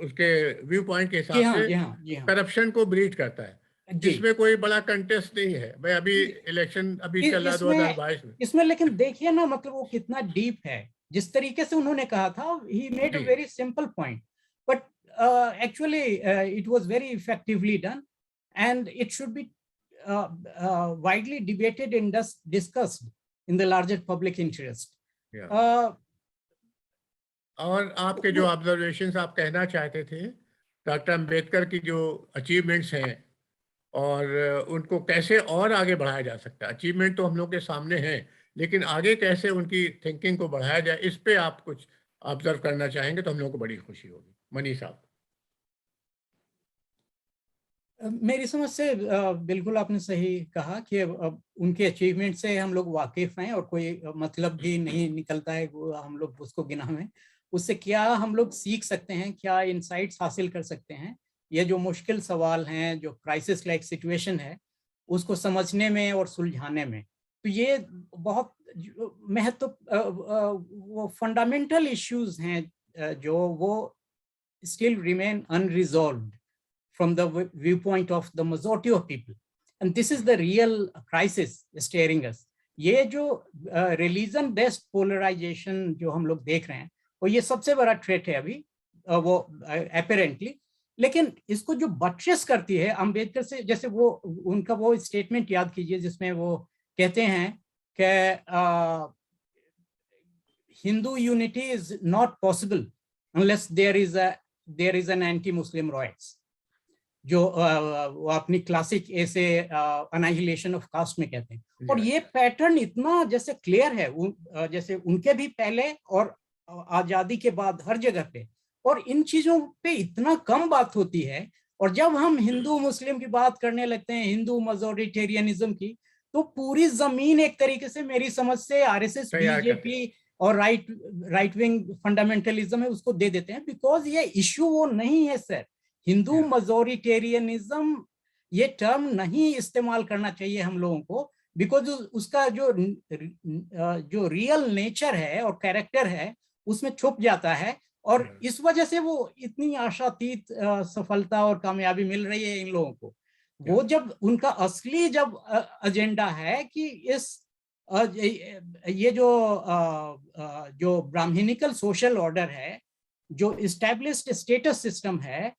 B: उसके व्यू पॉइंट के
C: जी
B: हिसाब
C: हाँ
B: से
C: जी हाँ जी हाँ
B: करप्शन को ब्रीड करता है,
C: जी
B: जिसमें कोई बड़ा कंटेस्ट नहीं है। भाई अभी इलेक्शन अभी चल रहा है 2022 में।
C: इसमें लेकिन देखिए ना, मतलब वो कितना डीप है जिस तरीके से उन्होंने कहा था। ही मेड अ
B: जी।
C: Very simple point, but actually it was very effectively done and it should be widely debated and discussed in the larger public interest.
B: और आपके जो ऑब्जर्वेशंस आप कहना चाहते थे डॉक्टर अंबेडकर की जो अचीवमेंट्स हैं और उनको कैसे और आगे बढ़ाया जा सकता है। अचीवमेंट तो हम लोग के सामने हैं, लेकिन आगे कैसे उनकी थिंकिंग को बढ़ाया जाए, इस पे आप कुछ ऑब्जर्व करना चाहेंगे तो हम लोग को बड़ी खुशी होगी। मनीष साहब।
C: मेरी समझ से बिल्कुल आपने सही कहा कि उनके अचीवमेंट से हम लोग वाकिफ हैं और कोई मतलब भी नहीं निकलता है वो हम लोग उसको गिना में। उससे क्या हम लोग सीख सकते हैं, क्या इंसाइट्स हासिल कर सकते हैं, ये जो मुश्किल सवाल हैं, जो क्राइसिस लाइक सिचुएशन है, उसको समझने में और सुलझाने में। तो ये बहुत महत्व वो फंडामेंटल इश्यूज हैं जो वो still remain unresolved from the viewpoint of the majority of people, and this is the real crisis staring us. ये जो religion based polarization जो हम लोग देख रहे हैं वो ये सबसे बड़ा थ्रेट है अभी वो apparently, लेकिन इसको जो बट्रेस करती है अंबेडकर से, जैसे वो उनका वो स्टेटमेंट याद कीजिए जिसमें वो कहते हैं कि Hindu unity is not possible unless there is an anti-Muslim riots, जो वो अपनी क्लासिक ऐसे अनाहिलेशन ऑफ कास्ट में कहते हैं। और ये पैटर्न इतना जैसे क्लियर है जैसे उनके भी पहले और आजादी के बाद हर जगह पे, और इन चीजों पे इतना कम बात होती है। और जब हम हिंदू मुस्लिम की बात करने लगते हैं, हिंदू मेजॉरिटेरियनिज्म की, तो पूरी जमीन एक तरीके से मेरी समझ से आरएसएस, बीजेपी और राइट विंग फंडामेंटलिज्म है उसको दे देते हैं, बिकॉज ये इश्यू वो नहीं है सर। हिंदू मेजॉरिटेरियनिज्म ये टर्म नहीं इस्तेमाल करना चाहिए हम लोगों को, बिकॉज उसका जो रियल नेचर है और कैरेक्टर है उसमें छुप जाता है, और इस वजह से वो इतनी आशातीत सफलता और कामयाबी मिल रही है इन लोगों को। वो जब उनका असली एजेंडा है कि इस ये जो ब्राह्मणिकल सोशल ऑर्डर है, जो इस्टेब्लिश्ड स्टेटस सिस्टम है,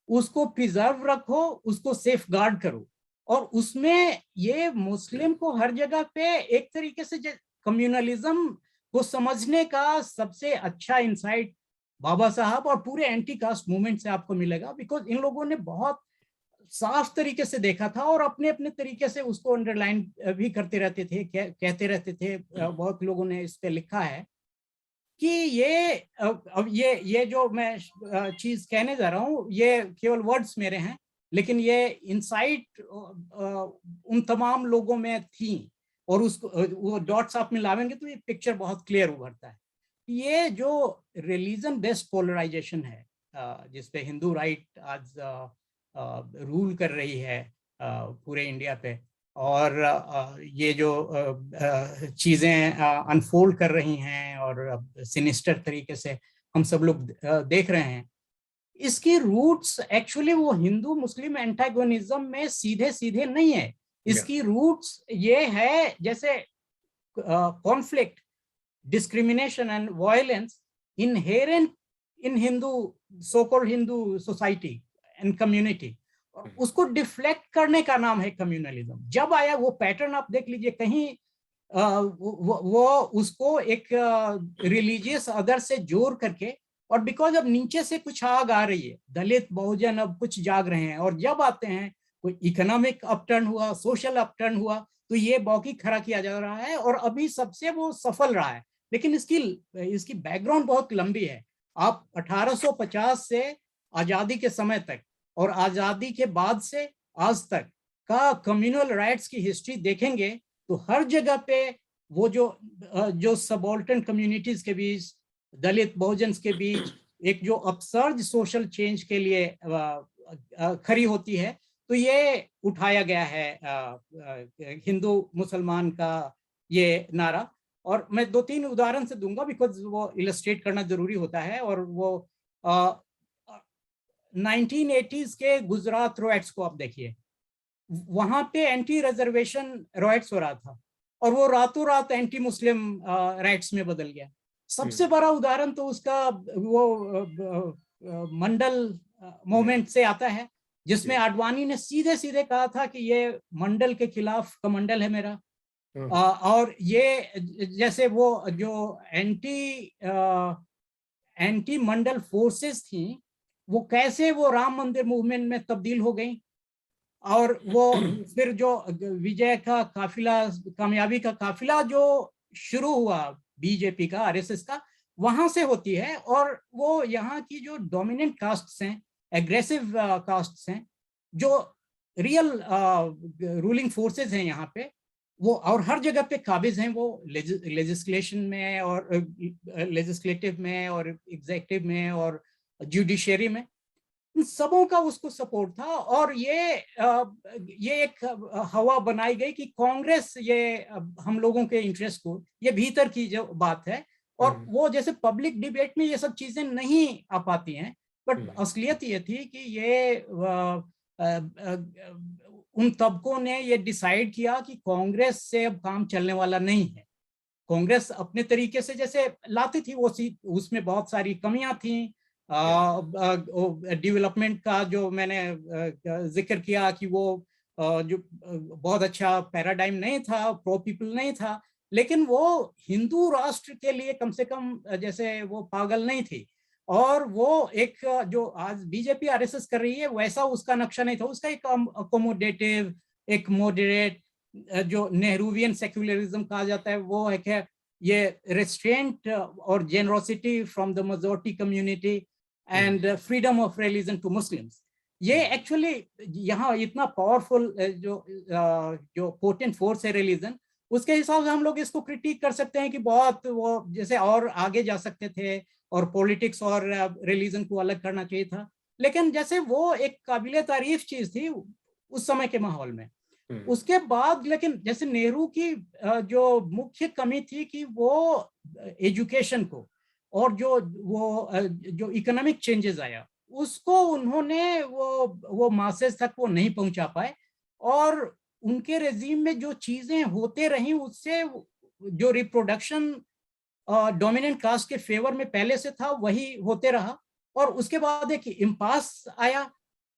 C: उसको प्रिजर्व रखो, उसको सेफ गार्ड करो, और उसमें ये मुस्लिम को हर जगह पे एक तरीके से कम्युनलिज्म को समझने का सबसे अच्छा इंसाइट बाबा साहब और पूरे एंटी कास्ट मूवमेंट से आपको मिलेगा, बिकॉज इन लोगों ने बहुत साफ तरीके से देखा था और अपने अपने तरीके से उसको अंडरलाइन भी करते रहते थे, कहते रहते थे। बहुत लोगों ने इस पे लिखा है कि ये जो मैं चीज कहने जा रहा हूँ ये केवल वर्ड्स मेरे हैं, लेकिन ये इंसाइट उन तमाम लोगों में थी, और उसको वो डॉट्स आप मिलावेंगे तो ये पिक्चर बहुत क्लियर उभरता है। ये जो रिलीजन बेस्ड पोलराइजेशन है जिसपे हिंदू राइट आज रूल कर रही है पूरे इंडिया पे, और ये जो चीज़ें अनफोल्ड कर रही हैं और सिनिस्टर तरीके से हम सब लोग देख रहे हैं, इसकी रूट्स एक्चुअली वो हिंदू मुस्लिम एंटागोनिज्म में सीधे सीधे नहीं है। इसकी रूट्स ये है जैसे conflict, discrimination and violence inherent in Hindu so-called Hindu society and community, उसको डिफ्लेक्ट करने का नाम है कम्युनलिज्म। जब आया वो पैटर्न आप देख लीजिए, कहीं वो उसको एक रिलीजियस अदर से जोड़ करके और बिकॉज अब नीचे से कुछ आग आ रही है, दलित बहुजन अब कुछ जाग रहे हैं, और जब आते हैं कोई इकोनॉमिक अपटर्न हुआ, सोशल अपटर्न हुआ, तो ये बौखी खड़ा किया जा रहा है और अभी सबसे वो सफल रहा है। लेकिन इसकी बैकग्राउंड बहुत लंबी है। आप 1850 से आजादी के समय तक और आजादी के बाद से आज तक का कम्युनल राइट्स की हिस्ट्री देखेंगे तो हर जगह पे वो जो सबऑल्टर्न कम्युनिटीज के बीच, दलित बहुजन के बीच एक जो अपसर्ज सोशल चेंज के लिए खड़ी होती है, तो ये उठाया गया है हिंदू मुसलमान का ये नारा। और मैं 2-3 उदाहरण से दूंगा बिकॉज वो इलस्ट्रेट करना जरूरी होता है। और वो 1980s के गुजरात रॉयट्स को आप देखिए, वहां पे एंटी रिजर्वेशन रॉयट्स हो रहा था और वो रातों रात एंटी मुस्लिम राइट्स में बदल गया। सबसे बड़ा उदाहरण तो उसका वो मंडल मूवमेंट से आता है, जिसमें आडवाणी ने सीधे सीधे कहा था कि ये मंडल के खिलाफ कमंडल है मेरा। और ये जैसे वो जो एंटी मंडल फोर्सेस थी वो कैसे वो राम मंदिर मूवमेंट में तब्दील हो गई, और वो फिर जो विजय का काफिला, कामयाबी का काफिला जो शुरू हुआ बीजेपी का, आरएसएस का, वहां से होती है। और वो यहाँ की जो डोमिनेंट कास्ट्स हैं, एग्रेसिव कास्ट्स हैं, जो रियल रूलिंग फोर्सेस हैं यहाँ पे, वो और हर जगह पे काबिज हैं, वो लेजिस्लेशन में और लेजिस्लेटिव में और एग्जीक्यूटिव में और जुडिशरी में, सबों का उसको सपोर्ट था। और ये एक हवा बनाई गई कि कांग्रेस ये हम लोगों के इंटरेस्ट को, ये भीतर की जो बात है, और वो जैसे पब्लिक डिबेट में ये सब चीजें नहीं आ पाती हैं, बट असलियत ये थी कि ये उन तबकों ने ये डिसाइड किया कि कांग्रेस से अब काम चलने वाला नहीं है। कांग्रेस अपने तरीके से जैसे लाती थी, वो उसमें बहुत सारी कमियां थी। डेवलपमेंट का जो मैंने जिक्र किया कि वो जो बहुत अच्छा पैराडाइम नहीं था, प्रो पीपल नहीं था, लेकिन वो हिंदू राष्ट्र के लिए कम से कम जैसे वो पागल नहीं थी। और वो एक जो आज बीजेपी आरएसएस कर रही है वैसा उसका नक्शा नहीं था। उसका एक अकोमोडेटिव, एक मॉडरेट, जो नेहरूवियन सेक्युलरिज्म कहा जाता है, वो है कि ये रेस्ट्रेंट और generosity from the majority community and freedom of religion to Muslims. ये एक्चुअली यहाँ इतना पावरफुल जो पोटेंट फोर्स है रिलीजन, उसके हिसाब से हम लोग इसको क्रिटिक कर सकते हैं कि बहुत वो जैसे और आगे जा सकते थे और पॉलिटिक्स और रिलीजन को अलग करना चाहिए था। लेकिन जैसे वो एक काबिले तारीफ चीज थी उस समय के माहौल में। उसके बाद लेकिन जैसे नेहरू की जो मुख्य कमी थी कि वो एजुकेशन को और जो इकोनॉमिक चेंजेस आया उसको उन्होंने वो मासेस तक वो नहीं पहुंचा पाए। और उनके रेजिम में जो चीजें होते रही उससे जो रिप्रोडक्शन डोमिनेंट कास्ट के फेवर में पहले से था वही होते रहा। और उसके बाद एक इम्पास आया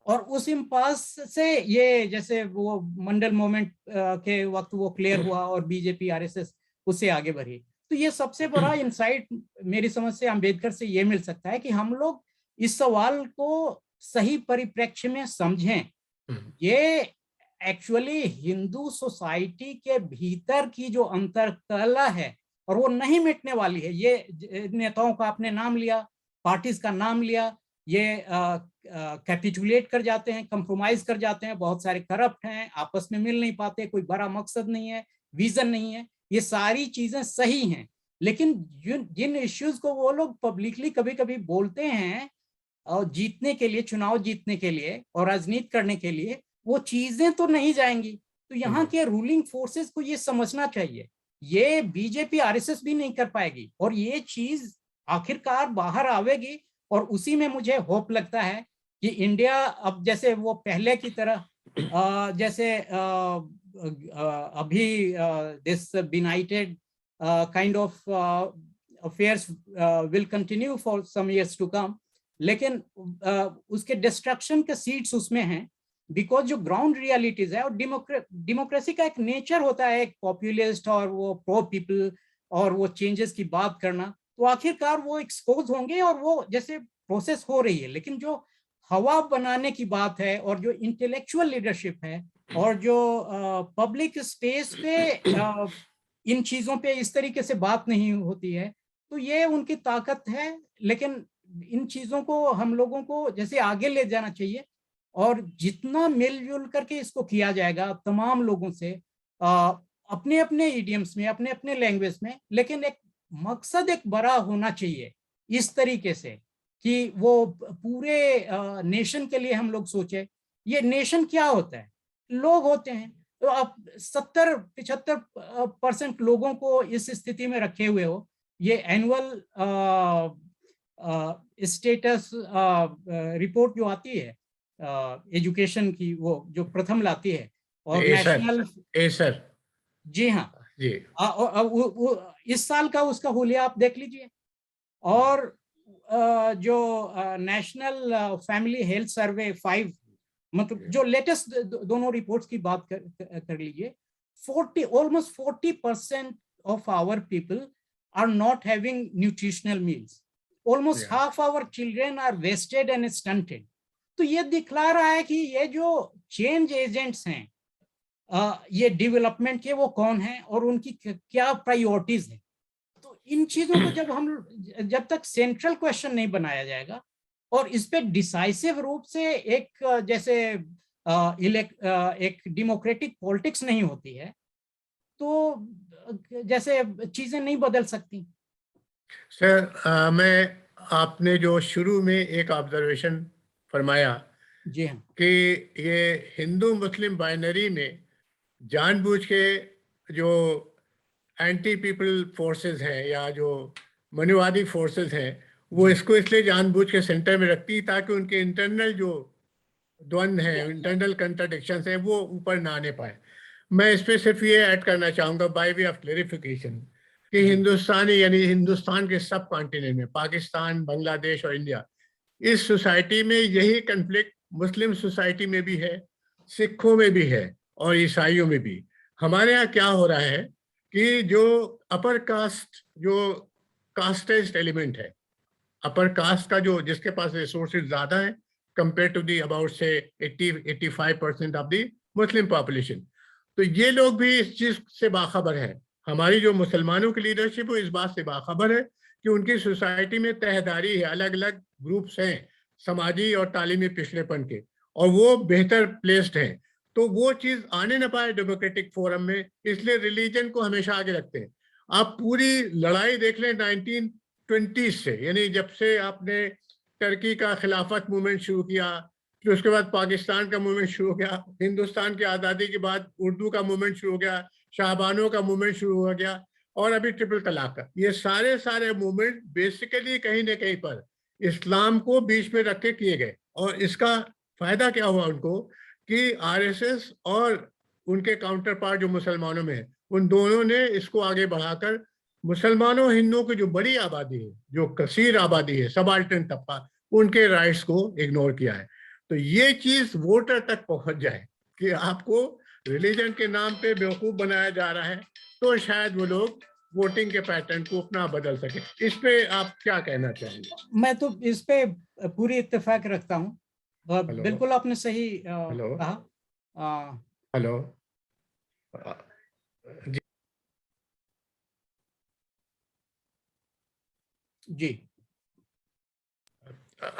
C: और उस इम्पास से ये जैसे वो मंडल मूवमेंट के वक्त वो क्लियर हुआ और बीजेपी आरएसएस उससे आगे बढ़ी। तो ये सबसे बड़ा इंसाइट मेरी समझ से अंबेडकर से ये मिल सकता है कि हम लोग इस सवाल को सही परिप्रेक्ष्य में समझें। ये एक्चुअली हिंदू सोसाइटी के भीतर की जो अंतरकला है और वो नहीं मिटने वाली है। ये नेताओं का आपने नाम लिया, पार्टीज का नाम लिया, ये कैपिटुलेट कर जाते हैं, कंप्रोमाइज कर जाते हैं, बहुत सारे करप्ट हैं, आपस में मिल नहीं पाते, कोई बड़ा मकसद नहीं है, विजन नहीं है। ये सारी चीजें सही हैं, लेकिन जिन इश्यूज को वो लोग पब्लिकली कभी कभी बोलते हैं और जीतने के लिए, चुनाव जीतने के लिए और राजनीति करने के लिए, वो चीजें तो नहीं जाएंगी। तो यहाँ के रूलिंग फोर्सेस को ये समझना चाहिए, ये बीजेपी आरएसएस भी नहीं कर पाएगी और ये चीज आखिरकार बाहर आवेगी। और उसी में मुझे होप लगता है कि इंडिया अब जैसे वो पहले की तरह जैसे अभी this benighted kind of affairs will continue for some years to come, लेकिन उसके डिस्ट्रक्शन के सीड्स उसमें हैं बिकॉज जो ग्राउंड रियलिटीज है। और डेमोक्रेसी का एक नेचर होता है, एक पॉपुलिस्ट और वो प्रो पीपल और वो चेंजेस की बात करना। तो आखिरकार वो एक्सपोज होंगे और वो जैसे प्रोसेस हो रही है। लेकिन जो हवा बनाने की बात है और जो इंटेलेक्चुअल लीडरशिप है और जो पब्लिक स्पेस पे इन चीजों पे इस तरीके से बात नहीं होती है, तो ये उनकी ताकत है। लेकिन इन चीजों को हम लोगों को जैसे आगे ले जाना चाहिए और जितना मिलजुल करके इसको किया जाएगा तमाम लोगों से, अपने अपने इडियम्स में, अपने अपने लैंग्वेज में, लेकिन एक मकसद एक बड़ा होना चाहिए इस तरीके से कि वो पूरे नेशन के लिए हम लोग सोचे। ये नेशन क्या होता है? लोग होते हैं। तो आप 70-75% लोगों को इस स्थिति में रखे हुए हो। ये एनुअल स्टेटस रिपोर्ट जो आती है एजुकेशन की, वो जो प्रथम लाती है, और नेशनल,
B: सर
C: जी हाँ
B: जी,
C: इस साल का उसका हुलिया आप देख लीजिए। और जो नेशनल फैमिली हेल्थ सर्वे 5, मतलब जो लेटेस्ट दोनों रिपोर्ट्स की बात कर लीजिए, 40% of our people are not having nutritional meals. Almost half our children are wasted and stunted. तो ये दिखला रहा है कि ये जो चेंज एजेंट्स हैं ये डेवलपमेंट के, वो कौन हैं और उनकी क्या प्रायोरिटीज हैं। तो इन चीजों को जब तक सेंट्रल क्वेश्चन नहीं बनाया जाएगा और इस पे डिसाइसिव रूप से एक जैसे एक डेमोक्रेटिक पॉलिटिक्स नहीं होती है, तो जैसे चीजें नहीं बदल सकती।
B: सर मैं, आपने जो शुरू में एक ऑब्जर्वेशन फरमाया,
C: जी हाँ,
B: कि ये हिंदू मुस्लिम बाइनरी में जानबूझ के जो एंटी पीपल फोर्सेस हैं या जो मनुवादी फोर्सेस हैं, वो इसको इसलिए जानबूझ के सेंटर में रखती है ताकि उनके इंटरनल जो द्वंद्व है, इंटरनल कंट्राडिक्शंस हैं, वो ऊपर ना आने पाए। मैं इस पे सिर्फ ये ऐड करना चाहूँगा बाय वे ऑफ क्लेरिफिकेशन कि हिंदुस्तानी यानी हिंदुस्तान के सब कॉन्टिनेंट में, पाकिस्तान, बांग्लादेश और इंडिया, इस सोसाइटी में यही कन्फ्लिक्ट मुस्लिम सोसाइटी में भी है, सिखों में भी है और ईसाइयों में भी। हमारे यहाँ क्या हो रहा है कि जो अपर कास्ट, जो कास्टेस्ट एलिमेंट है, अपर कास्ट का जो, जिसके पास रिसोर्सेज ज्यादा है कंपेयर टू दी अबाउट से 80-85% ऑफ द मुस्लिम पॉपुलेशन, तो ये लोग भी इस चीज से बाखबर है। हमारी जो मुसलमानों की लीडरशिप है इस बात से बाखबर है कि उनकी सोसाइटी में तहदारी है, अलग अलग ग्रुप्स हैं समाजी और तालीमी पिछड़ेपन के, और वो बेहतर प्लेस्ड हैं, तो वो चीज आने ना पाए डेमोक्रेटिक फोरम में, इसलिए रिलीजन को हमेशा आगे रखते हैं। आप पूरी लड़ाई देख लें 1920 से, यानी जब से आपने टर्की का खिलाफत मूवमेंट शुरू किया, फिर उसके बाद पाकिस्तान का मूवमेंट शुरू हो गया, हिंदुस्तान की आज़ादी के बाद उर्दू का मूवमेंट शुरू हो गया, शाहबानों का मूवमेंट शुरू हो गया, और अभी ट्रिपल तलाक का, ये सारे मूवमेंट बेसिकली कहीं ना कहीं पर इस्लाम को बीच में रख के किए गए। और इसका फायदा क्या हुआ उनको कि आरएसएस और उनके काउंटर पार्ट जो मुसलमानों में है, उन दोनों ने इसको आगे बढ़ाकर मुसलमानों हिंदुओं की जो बड़ी आबादी है, जो कसीर आबादी है, सबाल्टर्न तबका, उनके राइट्स को इग्नोर किया है। तो ये चीज वोटर तक पहुंच जाए कि आपको रिलीजन के नाम पे बेवकूफ बनाया जा रहा है, तो शायद वो लोग वोटिंग के पैटर्न को अपना बदल सके। इस पे आप क्या कहना चाहेंगे?
C: मैं तो इस पे पूरी इत्तेफाक रखता हूँ। बिल्कुल आपने सही कहा।
B: हेलो
C: जी,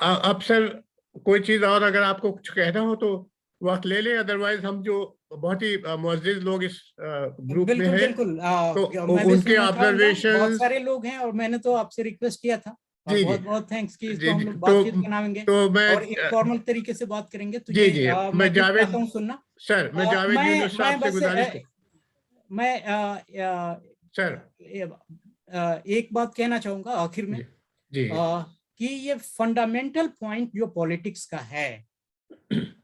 B: अब सर कोई चीज और अगर आपको कुछ कहना हो तो वक्त ले लें, अदरवाइज हम जो बहुत ही मुअज़्ज़िज़ लोग इस ग्रुप में हैं,
C: बिल्कुल
B: तो
C: मैं भी
B: उनके
C: सुनना चाहूंगा।
B: ऑब्जर्वेशन,
C: बहुत सारे लोग हैं और मैंने तो आपसे रिक्वेस्ट किया था,
B: जी
C: बहुत
B: जी
C: बहुत थैंक्स कि इसको
B: जी
C: हम
B: जी,
C: लोग बातचीत बनाएंगे
B: तो मैं
C: और इनफॉर्मल तरीके से बात करेंगे। तो
B: जी
C: ये
B: जी
C: मैं भी
B: जावेद
C: चाहता हूँ सुनना।
B: सर, मैं जावेद यूनुस साहब से
C: बस
B: गुजारिश
C: मैं
B: सर
C: एक बात कहना चाहूंगा आखिर में,
B: जी
C: कि ये फंडामेंटल पॉइंट जो पॉलिटिक्स का है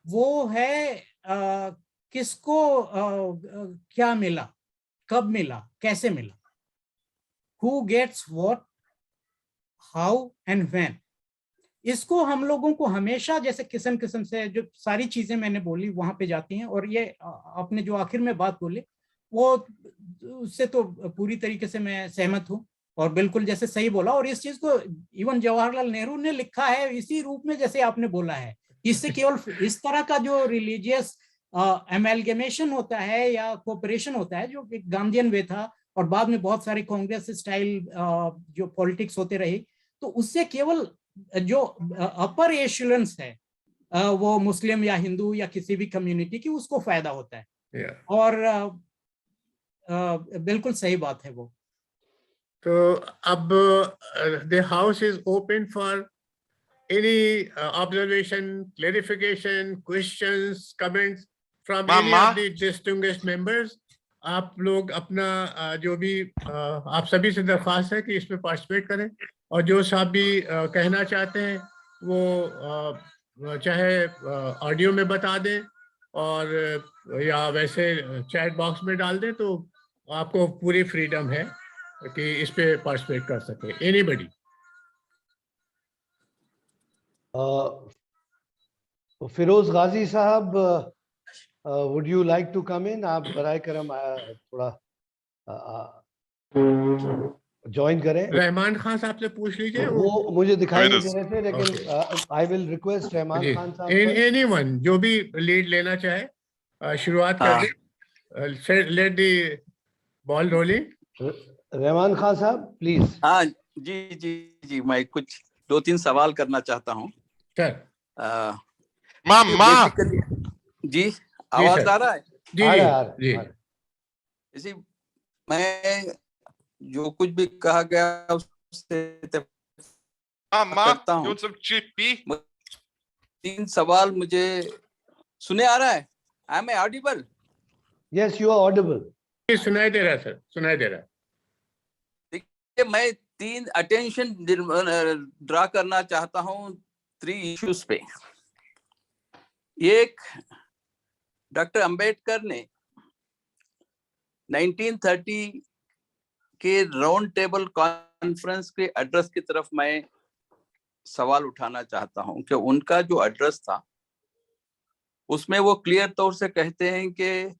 C: वो है किसको क्या मिला, कब मिला, कैसे मिला, who gets what, how and when. इसको हम लोगों को हमेशा जैसे किस्म किस्म से जो सारी चीजें मैंने बोली वहां पे जाती हैं, और ये आपने जो आखिर में बात बोली वो उससे तो पूरी तरीके से मैं सहमत हूँ और बिल्कुल जैसे सही बोला, और इस चीज को इवन जवाहरलाल नेहरू ने लिखा है इसी रूप में जैसे आपने बोला है। इससे केवल इस तरह का जो रिलीजियस एमेलगेमेशन होता है या कोऑपरेशन होता है, जो एक गांधीयन वे था और बाद में बहुत सारे कांग्रेस स्टाइल जो पॉलिटिक्स होते रहे, तो उससे केवल जो अपर एशुलेंस है वो मुस्लिम या हिंदू या किसी भी कम्युनिटी की, उसको फायदा होता है।
B: Yeah.
C: और बिल्कुल सही बात है वो।
B: तो अब the house is open for any observation, clarification, questions, comments from any of the distinguished members. आप लोग अपना जो भी आप सभी से दरख्वास्त है कि इसमें पार्टिसिपेट करें, और जो साहब भी कहना चाहते हैं वो चाहे ऑडियो में बता दें और या वैसे चैट बॉक्स में डाल दें, तो आपको पूरी फ्रीडम है कि इस पे पार्टिसिपेट कर सके एनीबडी।
A: फिरोज गाजी साहब, would you like to come in? आप बराए करम थोड़ा ज्वाइन करें।
B: रहमान खान साहब से पूछ लीजिए,
A: वो मुझे दिखाई नहीं दे रहे थे, लेकिन I will request Rahman Khan Sahab
B: anyone जो भी लीड लेना चाहे शुरुआत कर दे। Let the ball rolling.
A: Rahman Khan Sahab please.
E: हाँ जी जी जी, मैं कुछ 2-3 सवाल करना चाहता हूँ
B: सर।
E: जी आवाज आ रहा है?
B: जी जी।
E: इसी मैं जो कुछ भी कहा गया उससे करता हूँ। 3 सवाल मुझे सुने आ रहा है? Am I audible?
A: Yes, you are audible.
B: सुनाई दे रहा है सर, सुनाई दे रहा है।
E: देखिए, मैं 3 अटेंशन ड्रा करना चाहता हूँ 3 इश्यूज पे। एक, डॉक्टर अंबेडकर ने 1930 के राउंड टेबल कॉन्फ्रेंस के एड्रेस की तरफ मैं सवाल उठाना चाहता हूं कि उनका जो एड्रेस था उसमें वो क्लियर तौर से कहते हैं कि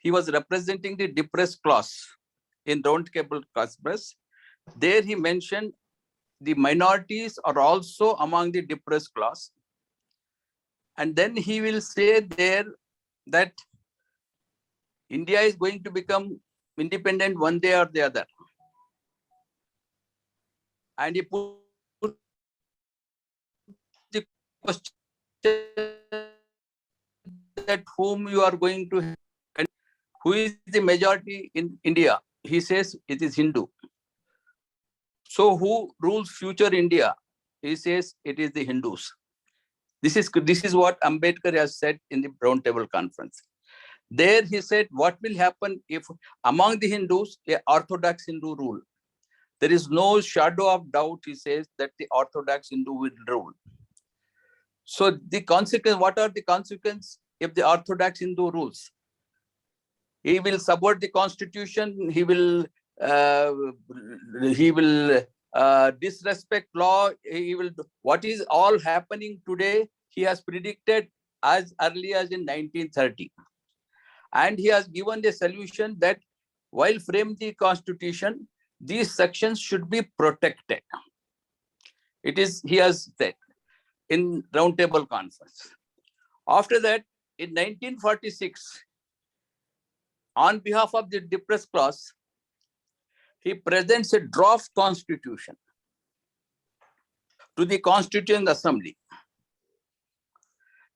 E: he was representing the depressed class in round table conference. There he mentioned the minorities are also among the depressed class, and then he will say there that India is going to become independent one day or the other, and he put the question that whom you are going to, and who is the majority in India? He says it is Hindu. So who rules future India? He says it is the Hindus. This is what Ambedkar has said in the Round Table Conference. There he said, what will happen if among the Hindus, a Orthodox Hindu rule? There is no shadow of doubt, he says, that the Orthodox Hindu will rule. So the consequence, what are the consequences if the Orthodox Hindu rules? He will subvert the constitution. He will disrespect law. He will do what is all happening today. He has predicted as early as in 1930, and he has given the solution that while framing the constitution, these sections should be protected. It is, he has said in Round Table Conference. After that, in 1946, on behalf of the depressed class, he presents a draft constitution to the Constituent Assembly.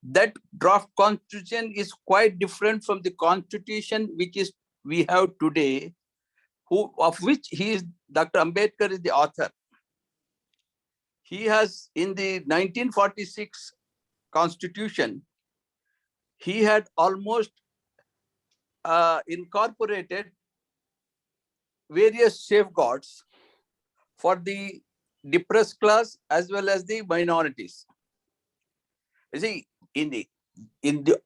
E: That draft constitution is quite different from the constitution which is we have today, of which he is, Dr. Ambedkar is the author. He has, in the 1946 constitution, he had almost incorporated various safeguards for the depressed class as well as the minorities. You see, in the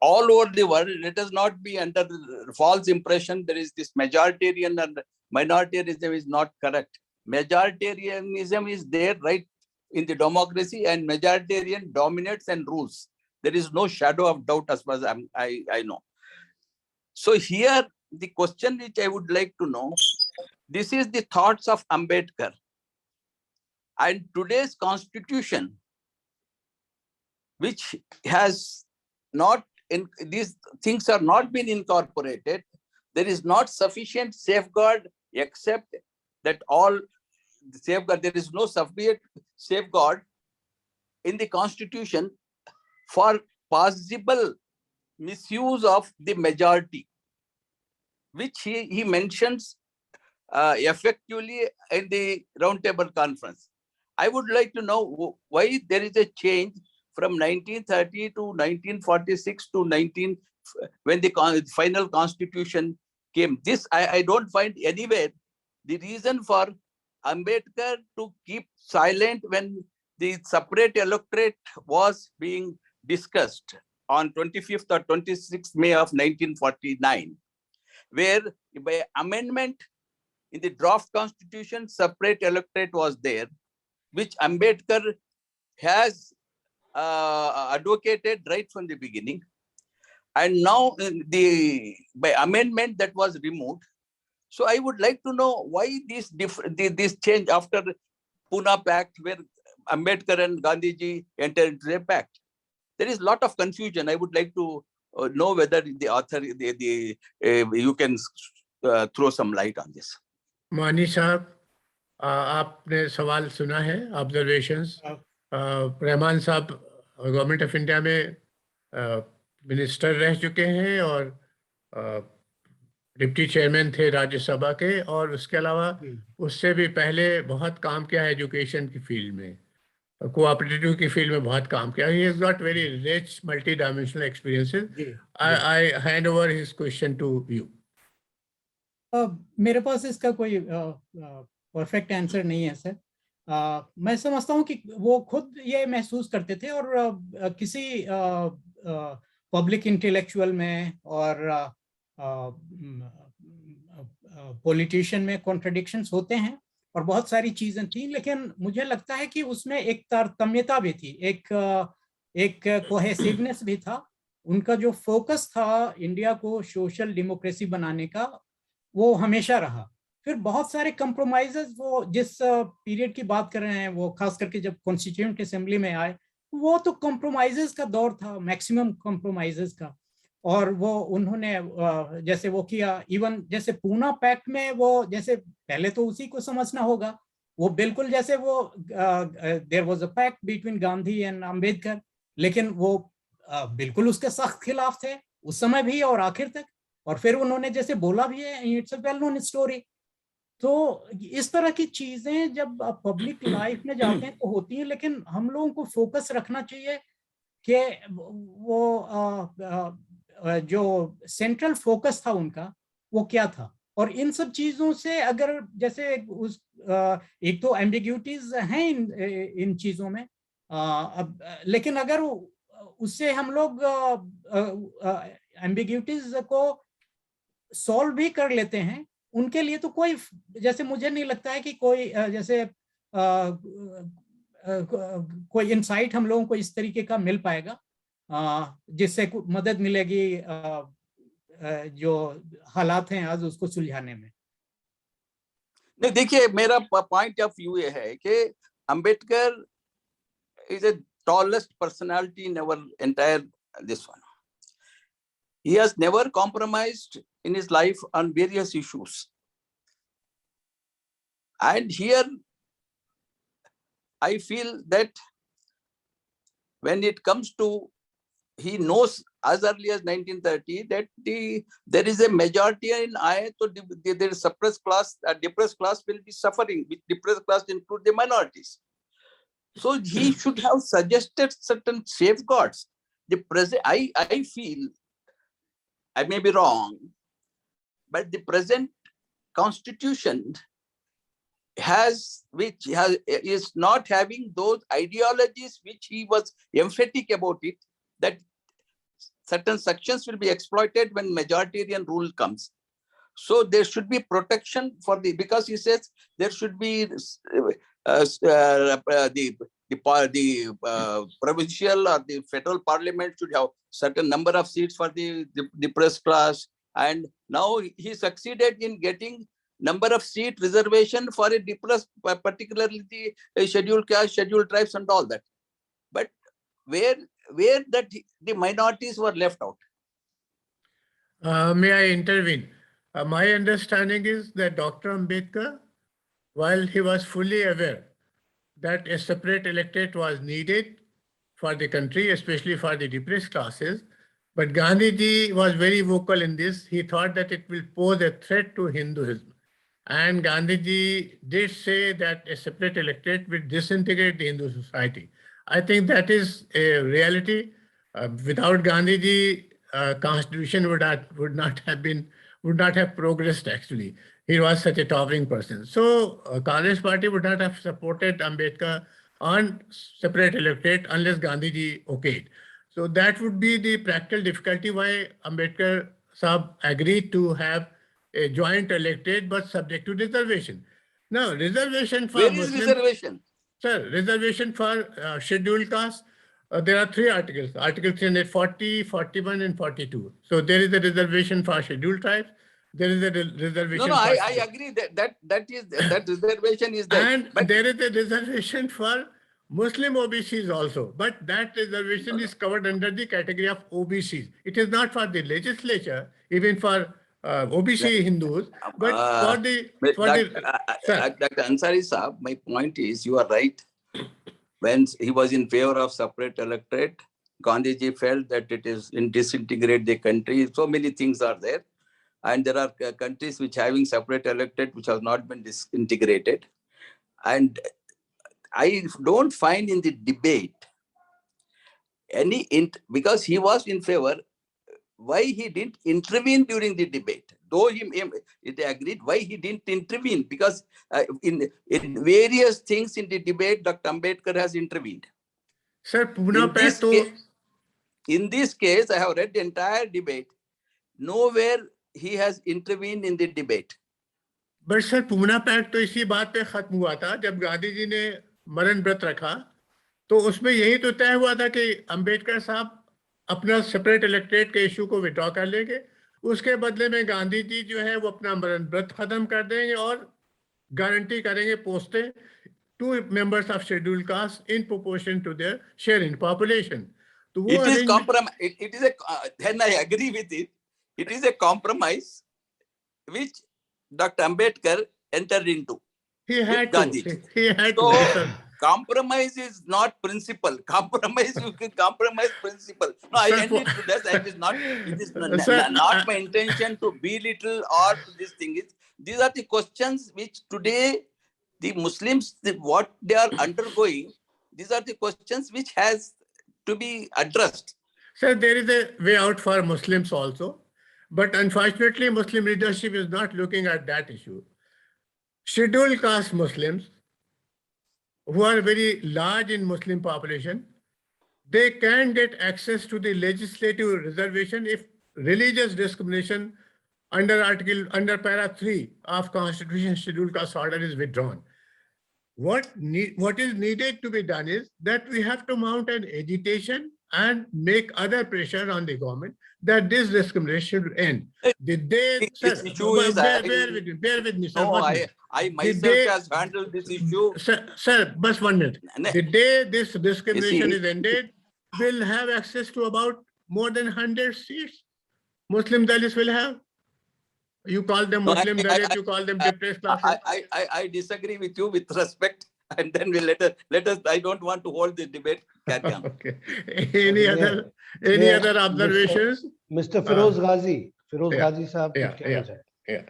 E: all over the world, let us not be under the false impression there is this majoritarian and minoritarianism is not correct. Majoritarianism is there right in the democracy, and majoritarian dominates and rules. There is no shadow of doubt as far as I know. So here, the question which I would like to know, this is the thoughts of Ambedkar And today's constitution, which has not, these things are not been incorporated, there is not sufficient safeguard except that all safeguard, there is no sufficient safeguard in the constitution for possible misuse of the majority, which he mentions effectively in the roundtable conference. I would like to know why there is a change from 1930 to 1946 to when the final constitution came. This I don't find anywhere the reason for Ambedkar to keep silent when the separate electorate was being discussed on 25th or 26th May of 1949, where by amendment in the draft constitution, separate electorate was there, which Ambedkar has advocated right from the beginning. And now by amendment that was removed. So I would like to know why this change after Pune Pact, where Ambedkar and Gandhiji entered into a pact. There is a lot of confusion. I would like to know whether the author, you can throw some light on this.
B: मानी साहब, आपने सवाल सुना है, observations. Rahman साहब government of India में minister रह चुके हैं और डिप्टी चेयरमैन थे राज्यसभा के, और उसके अलावा उससे भी पहले बहुत काम किया है एजुकेशन की फील्ड में, कोऑपरेटिव की फील्ड में बहुत काम किया. He has got very rich multi dimensional experiences. I hand over his question to you.
C: मेरे पास इसका कोई परफेक्ट आंसर नहीं है सर. मैं समझता हूँ कि वो खुद ये महसूस करते थे, और किसी पब्लिक इंटेलेक्चुअल में और पॉलिटिशियन में कॉन्ट्रडिक्शंस होते हैं और बहुत सारी चीजें थी, लेकिन मुझे लगता है कि उसमें एक तारतम्यता भी थी, एक कोहेसिवनेस भी था. उनका जो फोकस था इंडिया को सोशल डेमोक्रेसी बनाने का, वो हमेशा रहा. फिर बहुत सारे कंप्रोमाइजेस, वो जिस पीरियड की बात कर रहे हैं, वो खास करके जब कॉन्स्टिट्यूएंट असेंबली में आए, वो तो कंप्रोमाइजेस का दौर था, मैक्सिमम कंप्रोमाइजेस का. और वो उन्होंने जैसे वो किया, इवन जैसे पूना पैक्ट में वो, जैसे पहले तो उसी को समझना होगा, वो बिल्कुल जैसे वो there was a pact between Gandhi and Ambedkar, लेकिन वो बिल्कुल उसके सख्त खिलाफ थे उस समय भी और आखिर तक. और फिर उन्होंने जैसे बोला भी है, it's a well known story. तो इस तरह की चीजें जब पब्लिक लाइफ में जाते हैं तो होती हैं, लेकिन हम लोगों को फोकस रखना चाहिए कि वो जो सेंट्रल फोकस था उनका वो क्या था. और इन सब चीजों से अगर जैसे उस एक तो एम्बिग्यूटीज हैं इन चीजों में, लेकिन अगर उससे हम लोग एम्बिग्यूटीज को सॉल्व भी कर लेते हैं, उनके लिए तो कोई, जैसे मुझे नहीं लगता है कि कोई जैसे कोई इंसाइट हम लोगों को इस तरीके का मिल पाएगा जिससे मदद मिलेगी जो हालात हैं आज उसको सुलझाने में.
E: नहीं, देखिए मेरा पॉइंट ऑफ व्यू ये है कि Ambedkar is a tallest personality in our entire this one. He has never compromised in his life on various issues. And here, I feel that when it comes to, he knows as early as 1930 that there is a majority in I, so there is suppressed class, a depressed class will be suffering, which depressed class include the minorities. So he should have suggested certain safeguards. The present, I feel, I may be wrong, but the present constitution is not having those ideologies which he was emphatic about it, that certain sections will be exploited when majoritarian rule comes. So there should be protection for because he says there should be the provincial or the federal parliament should have certain number of seats for the depressed class. And now he succeeded in getting number of seat reservation for a D plus, particularly the scheduled caste, scheduled tribes, and all that. But where that the minorities were left out.
B: May I intervene? My understanding is that Dr. Ambedkar, while he was fully aware that a separate electorate was needed for the country, especially for the depressed classes, but Gandhiji was very vocal in this. He thought that it will pose a threat to Hinduism. And Gandhiji did say that a separate electorate will disintegrate the Hindu society. I think that is a reality. Without Gandhiji, constitution would not have progressed actually. He was such a towering person. So Congress party would not have supported Ambedkar on separate electorate unless Gandhiji okayed. So that would be the practical difficulty why Ambedkar Sahab agreed to have a joint electorate but subject to reservation. Now, reservation for
E: Where is
B: Muslims,
E: reservation?
B: sir, reservation for scheduled caste, there are 3 articles, Article 340, 41 and 42. So there is a reservation for scheduled tribes. There is a reservation.
E: No, I agree that reservation is there.
B: And
E: But
B: there is a reservation for Muslim OBCs also, but that reservation is covered under the category of OBCs. It is not for the legislature, even for OBC Hindus, but sir.
E: Dr. Ansari Saab, my point is, you are right. When he was in favor of separate electorate, Gandhiji felt that it is in disintegrate the country. So many things are there. And there are countries which having separate electorate which has not been disintegrated. And I don't find in the debate any, because he was in favor, why he didn't intervene during the debate. Though he agreed, why he didn't intervene? Because in various things in the debate, Dr. Ambedkar has intervened.
B: Sir, Pune Pact
E: in this case, I have read the entire debate. Nowhere he has intervened in the debate.
B: But sir, Pune Pact तो इसी बात पे खत्म हुआ था जब गांधी जी ने मरण व्रत रखा तो उसमें यही तो तय हुआ था कि अंबेडकर साहब अपना सेपरेट इलेक्टरेट के इशू को विड्रॉ कर लेंगे, उसके बदले में गांधी जी जो है वो अपना मरण व्रत खत्म कर देंगे और गारंटी करेंगे पोस्टें to members of scheduled caste in proportion to their share in population. तो वो
E: it is compromise. It is a then I agree with it. It is a compromise which Dr. Ambedkar entered into.
B: He had to. He had
E: so,
B: to.
E: Compromise is not principle. Compromise, you can compromise principle. No, I ended to that. It is not my intention to belittle or this thing. These are the questions which today the Muslims, what they are undergoing, these are the questions which has to be addressed.
B: Sir, there is a way out for Muslims also. But unfortunately, Muslim leadership is not looking at that issue. Scheduled caste Muslims, who are very large in Muslim population, they can get access to the legislative reservation if religious discrimination under para 3 of Constitution Scheduled Caste Order is withdrawn. What is needed to be done is that we have to mount an agitation and make other pressure on the government that this discrimination should end. Did they, sir, bear with me, sir.
E: No, I myself has handled this issue.
B: Sir, just 1 minute. The day this discrimination is ended, we'll have access to about more than 100 seats. Muslim Dalits will have. You call them Muslim Dalits, you call them depressed classes.
E: I disagree with you with respect. And then we'll let us, I don't want to hold this debate.
B: Okay. Any other observations?
A: Mr. Feroz Ghazi. Feroz Ghazi साहब कुछ कहना चाहे?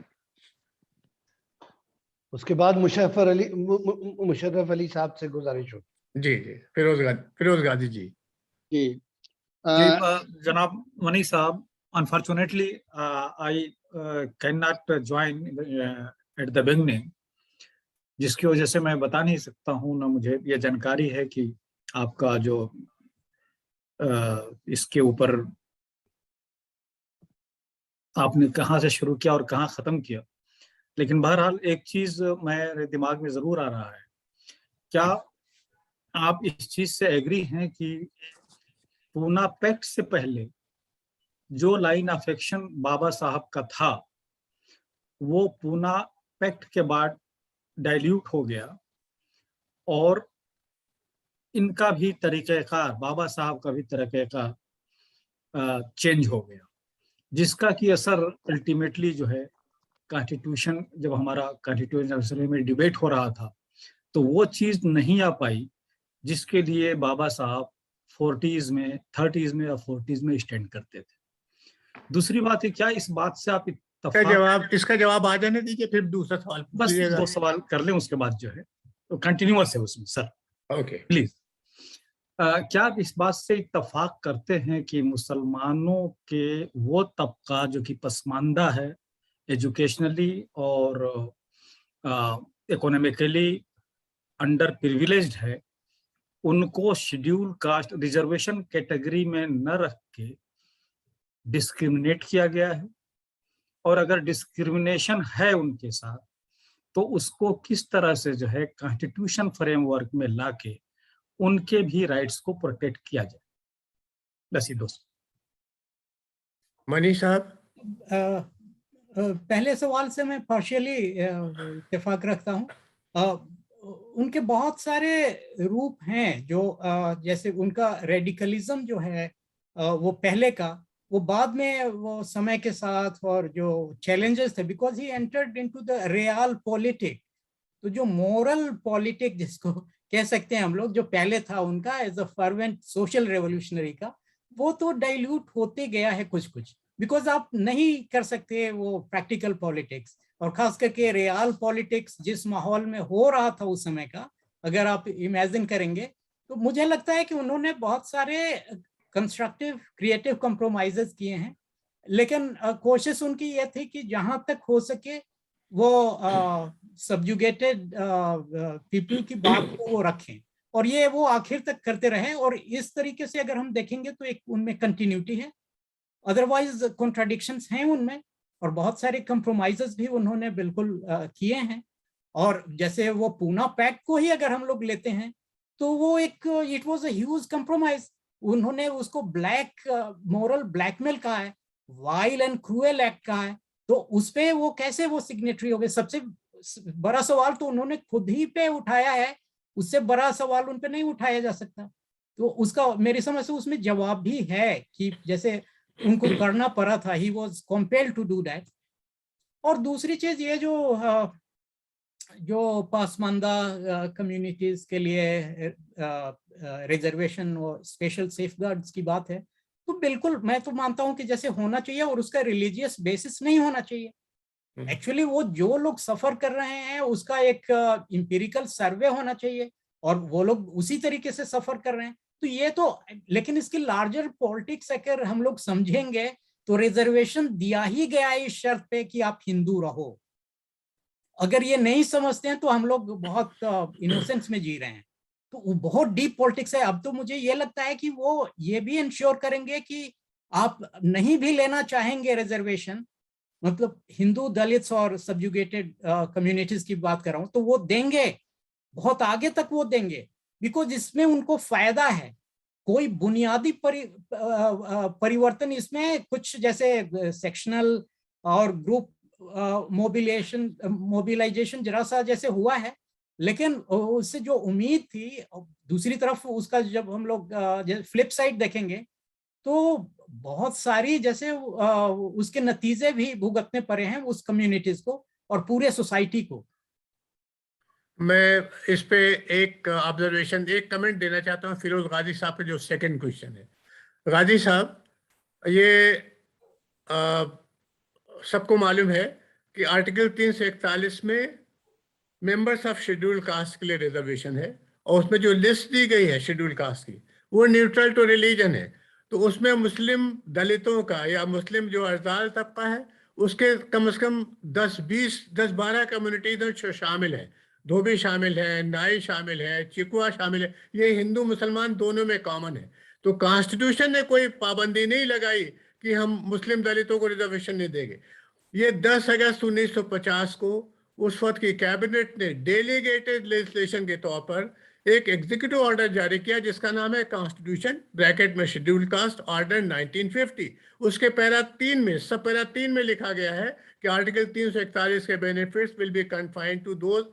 A: उसके बाद मुशर्रफ अली साहब से गुजारिश हो.
B: जी फिरोज गाजी जी.
F: जनाब मनी साहब, unfortunately I cannot join at the beginning, जिसकी वजह से मैं बता नहीं सकता हूँ ना मुझे ये जानकारी है कि आपका जो इसके ऊपर आपने कहाँ से शुरू किया और कहाँ खत्म किया. लेकिन बहरहाल एक चीज मेरे दिमाग में जरूर आ रहा है, क्या आप इस चीज से एग्री हैं कि पूना पैक्ट से पहले जो लाइन ऑफ एक्शन बाबा साहब का था वो पूना पैक्ट के बाद डाइल्यूट हो गया और इनका भी तरीक़ेकार, बाबा साहब का भी तरीक़ेकार चेंज हो गया, जिसका की असर अल्टीमेटली जो है कॉन्स्टिट्यूशन, जब हमारा कॉन्स्टिट्यूशन असेंबली में डिबेट हो रहा था तो वो चीज़ नहीं आ पाई जिसके लिए बाबा साहब 40s में, 30s में या 40s में स्टैंड करते थे। दूसरी बात है, क्या इस बात से आप
B: इसका जवाब आ जाने दीजिए, फिर दूसरा सवाल
F: बस
B: पूछिएगा।
F: 2 सवाल कर लें, उसके बाद जो है तो कंटिन्यूअस है उसमें सर।
B: ओके,
F: प्लीज, क्या आप इस बात से इत्तफाक करते हैं कि मुसलमानों के वो तबका जो कि पसमानदा है एजुकेशनली और इकोनॉमिकली अंडर प्रिविलेज्ड है, उनको शेड्यूल कास्ट रिजर्वेशन कैटेगरी में न रख के डिस्क्रिमिनेट किया गया है? और अगर डिस्क्रिमिनेशन है उनके साथ तो उसको किस तरह से जो है कॉन्स्टिट्यूशन फ्रेमवर्क में लाके उनके भी राइट्स को प्रोटेक्ट किया जाए? बस ये दोस्त।
B: मनीष साहब।
C: पहले सवाल से मैं पार्शियली इत्तेफाक रखता हूँ। उनके बहुत सारे रूप हैं जो जैसे उनका रेडिकलिज्म जो है वो पहले का, वो बाद में वो समय के साथ और जो चैलेंजेस थे, because he entered into the real politic, तो जो मोरल पॉलिटिक जिसको कह सकते हैं हम लोग, जो पहले था उनका as a fervent social revolutionary का, वो तो डाइल्यूट होते गया है कुछ कुछ, बिकॉज आप नहीं कर सकते वो प्रैक्टिकल पॉलिटिक्स, और खास करके रियल पॉलिटिक्स जिस माहौल में हो रहा था उस समय का, अगर आप इमेजिन करेंगे तो मुझे लगता है कि उन्होंने बहुत सारे कंस्ट्रक्टिव क्रिएटिव कॉम्प्रोमाइजेस किए हैं, लेकिन कोशिश उनकी ये थी कि जहां तक हो सके वो सब्जुगेटेड पीपल की बात को वो रखें, और ये वो आखिर तक करते रहे। और इस तरीके से अगर हम देखेंगे तो एक उनमें कंटिन्यूटी है, अदरवाइज कॉन्ट्राडिक्शंस हैं उनमें, और बहुत सारे कंप्रोमाइजेस भी उन्होंने बिल्कुल किए हैं। और जैसे वो पूना पैक्ट को ही अगर हम लोग लेते हैं तो वो एक it was a huge compromise. उन्होंने उसको ब्लैक मोरल ब्लैकमेल कहा है, वाइल एंड क्रूएल एक्ट कहा है, तो उस पे वो कैसे वो सिग्नेटरी हो गए? सबसे बड़ा सवाल तो उन्होंने खुद ही पे उठाया है, उससे बड़ा सवाल उन पे नहीं उठाया जा सकता। तो उसका मेरी समझ से उसमें जवाब भी है कि जैसे उनको करना पड़ा था, he was compelled to do that. और दूसरी चीज ये जो पासमानदा कम्युनिटीज के लिए रिजर्वेशन और स्पेशल सेफगार्ड्स की बात है, तो बिल्कुल मैं तो मानता हूं कि जैसे होना चाहिए, और उसका रिलीजियस बेसिस नहीं होना चाहिए। एक्चुअली वो जो लोग सफर कर रहे हैं उसका एक इंपिरिकल सर्वे होना चाहिए, और वो लोग उसी तरीके से सफर कर रहे हैं। तो ये तो, लेकिन इसकी लार्जर पॉलिटिक्स अगर हम लोग समझेंगे तो रिजर्वेशन दिया ही गया है इस शर्त पे कि आप हिंदू रहो। अगर ये नहीं समझते हैं तो हम लोग बहुत इनोसेंस में जी रहे हैं। तो वो बहुत डीप पॉलिटिक्स है। अब तो मुझे ये लगता है कि वो ये भी इंश्योर करेंगे कि आप नहीं भी लेना चाहेंगे रिजर्वेशन, मतलब हिंदू दलित्स और सब्जुगेटेड कम्युनिटीज की बात कर रहा हूं, तो वो देंगे, बहुत आगे तक वो देंगे, बिकॉज इसमें उनको फायदा है। कोई बुनियादी परिवर्तन इसमें कुछ जैसे सेक्शनल और ग्रुप मोबिलाइजेशन जरा सा जैसे हुआ है, लेकिन उससे जो उम्मीद थी, दूसरी तरफ उसका जब हम लोग फ्लिप साइड देखेंगे तो बहुत सारी जैसे उसके नतीजे भी भुगतने पड़े हैं उस कम्युनिटीज को और पूरे सोसाइटी को।
B: मैं इस पे एक ऑब्जर्वेशन, एक कमेंट देना चाहता हूँ फिरोज गाजी साहब का जो सेकंड क्वेश्चन है। गाजी साहब, ये सबको मालूम है कि आर्टिकल 341 में मेंबर्स ऑफ शेड्यूल कास्ट के लिए रिजर्वेशन है, और उसमें जो लिस्ट दी गई है शेड्यूल कास्ट की वो न्यूट्रल टू रिलीजन है। तो उसमें मुस्लिम दलितों का या मुस्लिम जो अर्जाल तबका है उसके कम से कम 10-12 कम्युनिटीज शामिल हैं। धोबी शामिल है, नाई शामिल है, चिकुआ शामिल है, ये हिंदू मुसलमान दोनों में कॉमन है। तो कॉन्स्टिट्यूशन ने कोई पाबंदी नहीं लगाई कि हम मुस्लिम दलितों को रिजर्वेशन नहीं देंगे। ये 10 अगस्त 1950 को उस वक्त की कैबिनेट ने डेलीगेटेड लेजिस्लेशन के तौर पर एक एग्जीक्यूटिव ऑर्डर जारी किया जिसका नाम है कॉन्स्टिट्यूशन ब्रैकेट में शेड्यूल कास्ट ऑर्डर 1950। उसके पैरा 3 में, सब पैरा 3 में लिखा गया है कि आर्टिकल 341 के benefits will be confined to those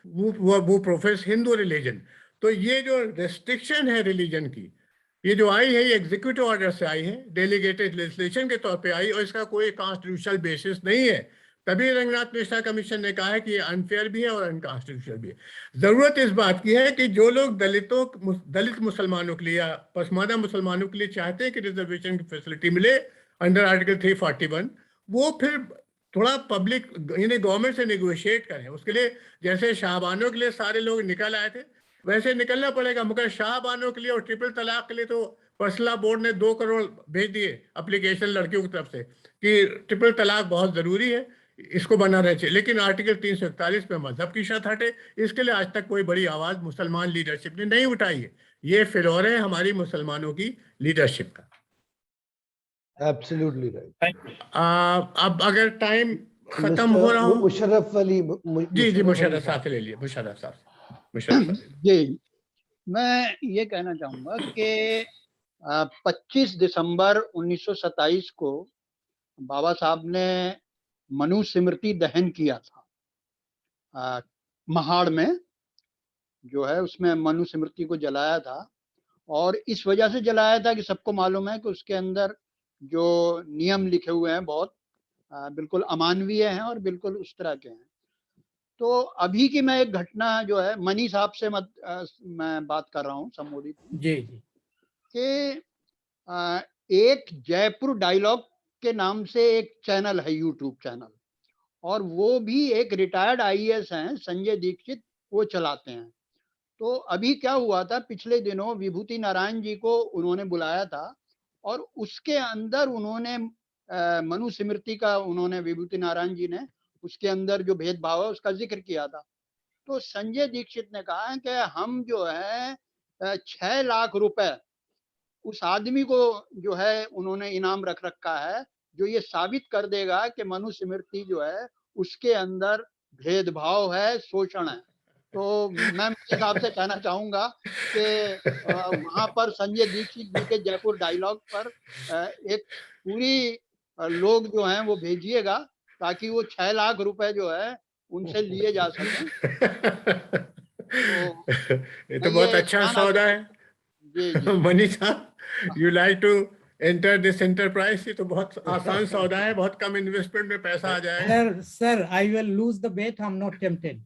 B: who profess Hindu religion. तो ये जो रेस्ट्रिक्शन है रिलीजन की, ये जो आई है, ये एग्जीक्यूटिव ऑर्डर से आई है, डेलीगेटेड लेजिस्लेशन के तौर पे आई, और इसका कोई कॉन्स्टिट्यूशनल बेसिस नहीं है। तभी रंगनाथ मिश्रा कमीशन ने कहा है कि ये अनफेयर भी है और अनकॉन्स्टिट्यूशनल भी है। जरूरत इस बात की है कि जो लोग दलित मुसलमानों के लिए या पसमानदा मुसलमानों के लिए चाहते हैं कि रिजर्वेशन की फैसिलिटी मिले अंडर आर्टिकल 341, वो फिर थोड़ा पब्लिक यानी गवर्नमेंट से नेगोशिएट करें। उसके लिए जैसे शाहबानों के लिए सारे लोग निकल आए थे, वैसे निकलना पड़ेगा, मगर शाहबानों के लिए और ट्रिपल तलाक के लिए तो पर्सनल बोर्ड ने 2 करोड़ भेज दिए एप्लीकेशन लड़कियों की तरफ से कि ट्रिपल तलाक बहुत जरूरी है, इसको बनाना चाहिए। लेकिन आर्टिकल 341 पे मजहब की शर्त हटे, इसके लिए आज तक कोई बड़ी आवाज मुसलमान लीडरशिप ने नहीं उठाई है। ये फेल्योर है हमारी मुसलमानों की लीडरशिप का।
A: Absolutely right.
B: अब अगर टाइम खत्म हो रहा हो,
A: मुशर्रफ अली,
B: जी मुशर्रफ साहब से ले लिए, मुशर्रफ साहब।
D: जी, मैं ये कहना चाहूँगा कि 25 दिसंबर 1927 को बाबा साहब ने मनुस्मृति दहन किया था महाड़ में, जो है उसमें मनुस्मृति को जलाया था। और इस वजह से जलाया था कि सबको मालूम है कि उसके अंदर जो नियम लिखे हुए हैं बहुत बिल्कुल अमानवीय हैं और बिल्कुल उस तरह के हैं। तो अभी की मैं एक घटना जो है मनी साहब से मैं बात कर रहा हूँ संबोधित
C: जी जी
D: कि एक जयपुर डायलॉग के नाम से एक चैनल है, यूट्यूब चैनल, और वो भी एक रिटायर्ड आईएएस हैं संजय दीक्षित, वो चलाते हैं। तो अभी क्या हुआ था, पिछले दिनों विभूति नारायण जी को उन्होंने बुलाया था और उसके अंदर उन्होंने मनुस्मृति का, उन्होंने विभूति नारायण जी ने उसके अंदर जो भेदभाव है उसका जिक्र किया था। तो संजय दीक्षित ने कहा कि हम जो है 6 लाख रुपए उस आदमी को जो है उन्होंने इनाम रख रखा है जो ये साबित कर देगा कि मनुस्मृति जो है उसके अंदर भेदभाव है, शोषण है। तो मैं हिसाब से कहना चाहूंगा कि वहां पर संजय दीक्षित जी के जयपुर डायलॉग पर एक पूरी लोग जो हैं वो भेजिएगा ताकि वो 6 लाख रुपए जो है उनसे लिए जा सकें।
B: ये तो बहुत अच्छा सौदा है।
D: जी
B: मनी साहब, you like to enter this enterprise? ये तो बहुत आसान सौदा है, बहुत कम इन्वेस्टमेंट में पैसा आ जाएगा।
C: Sir I will lose the bet, I am not tempted.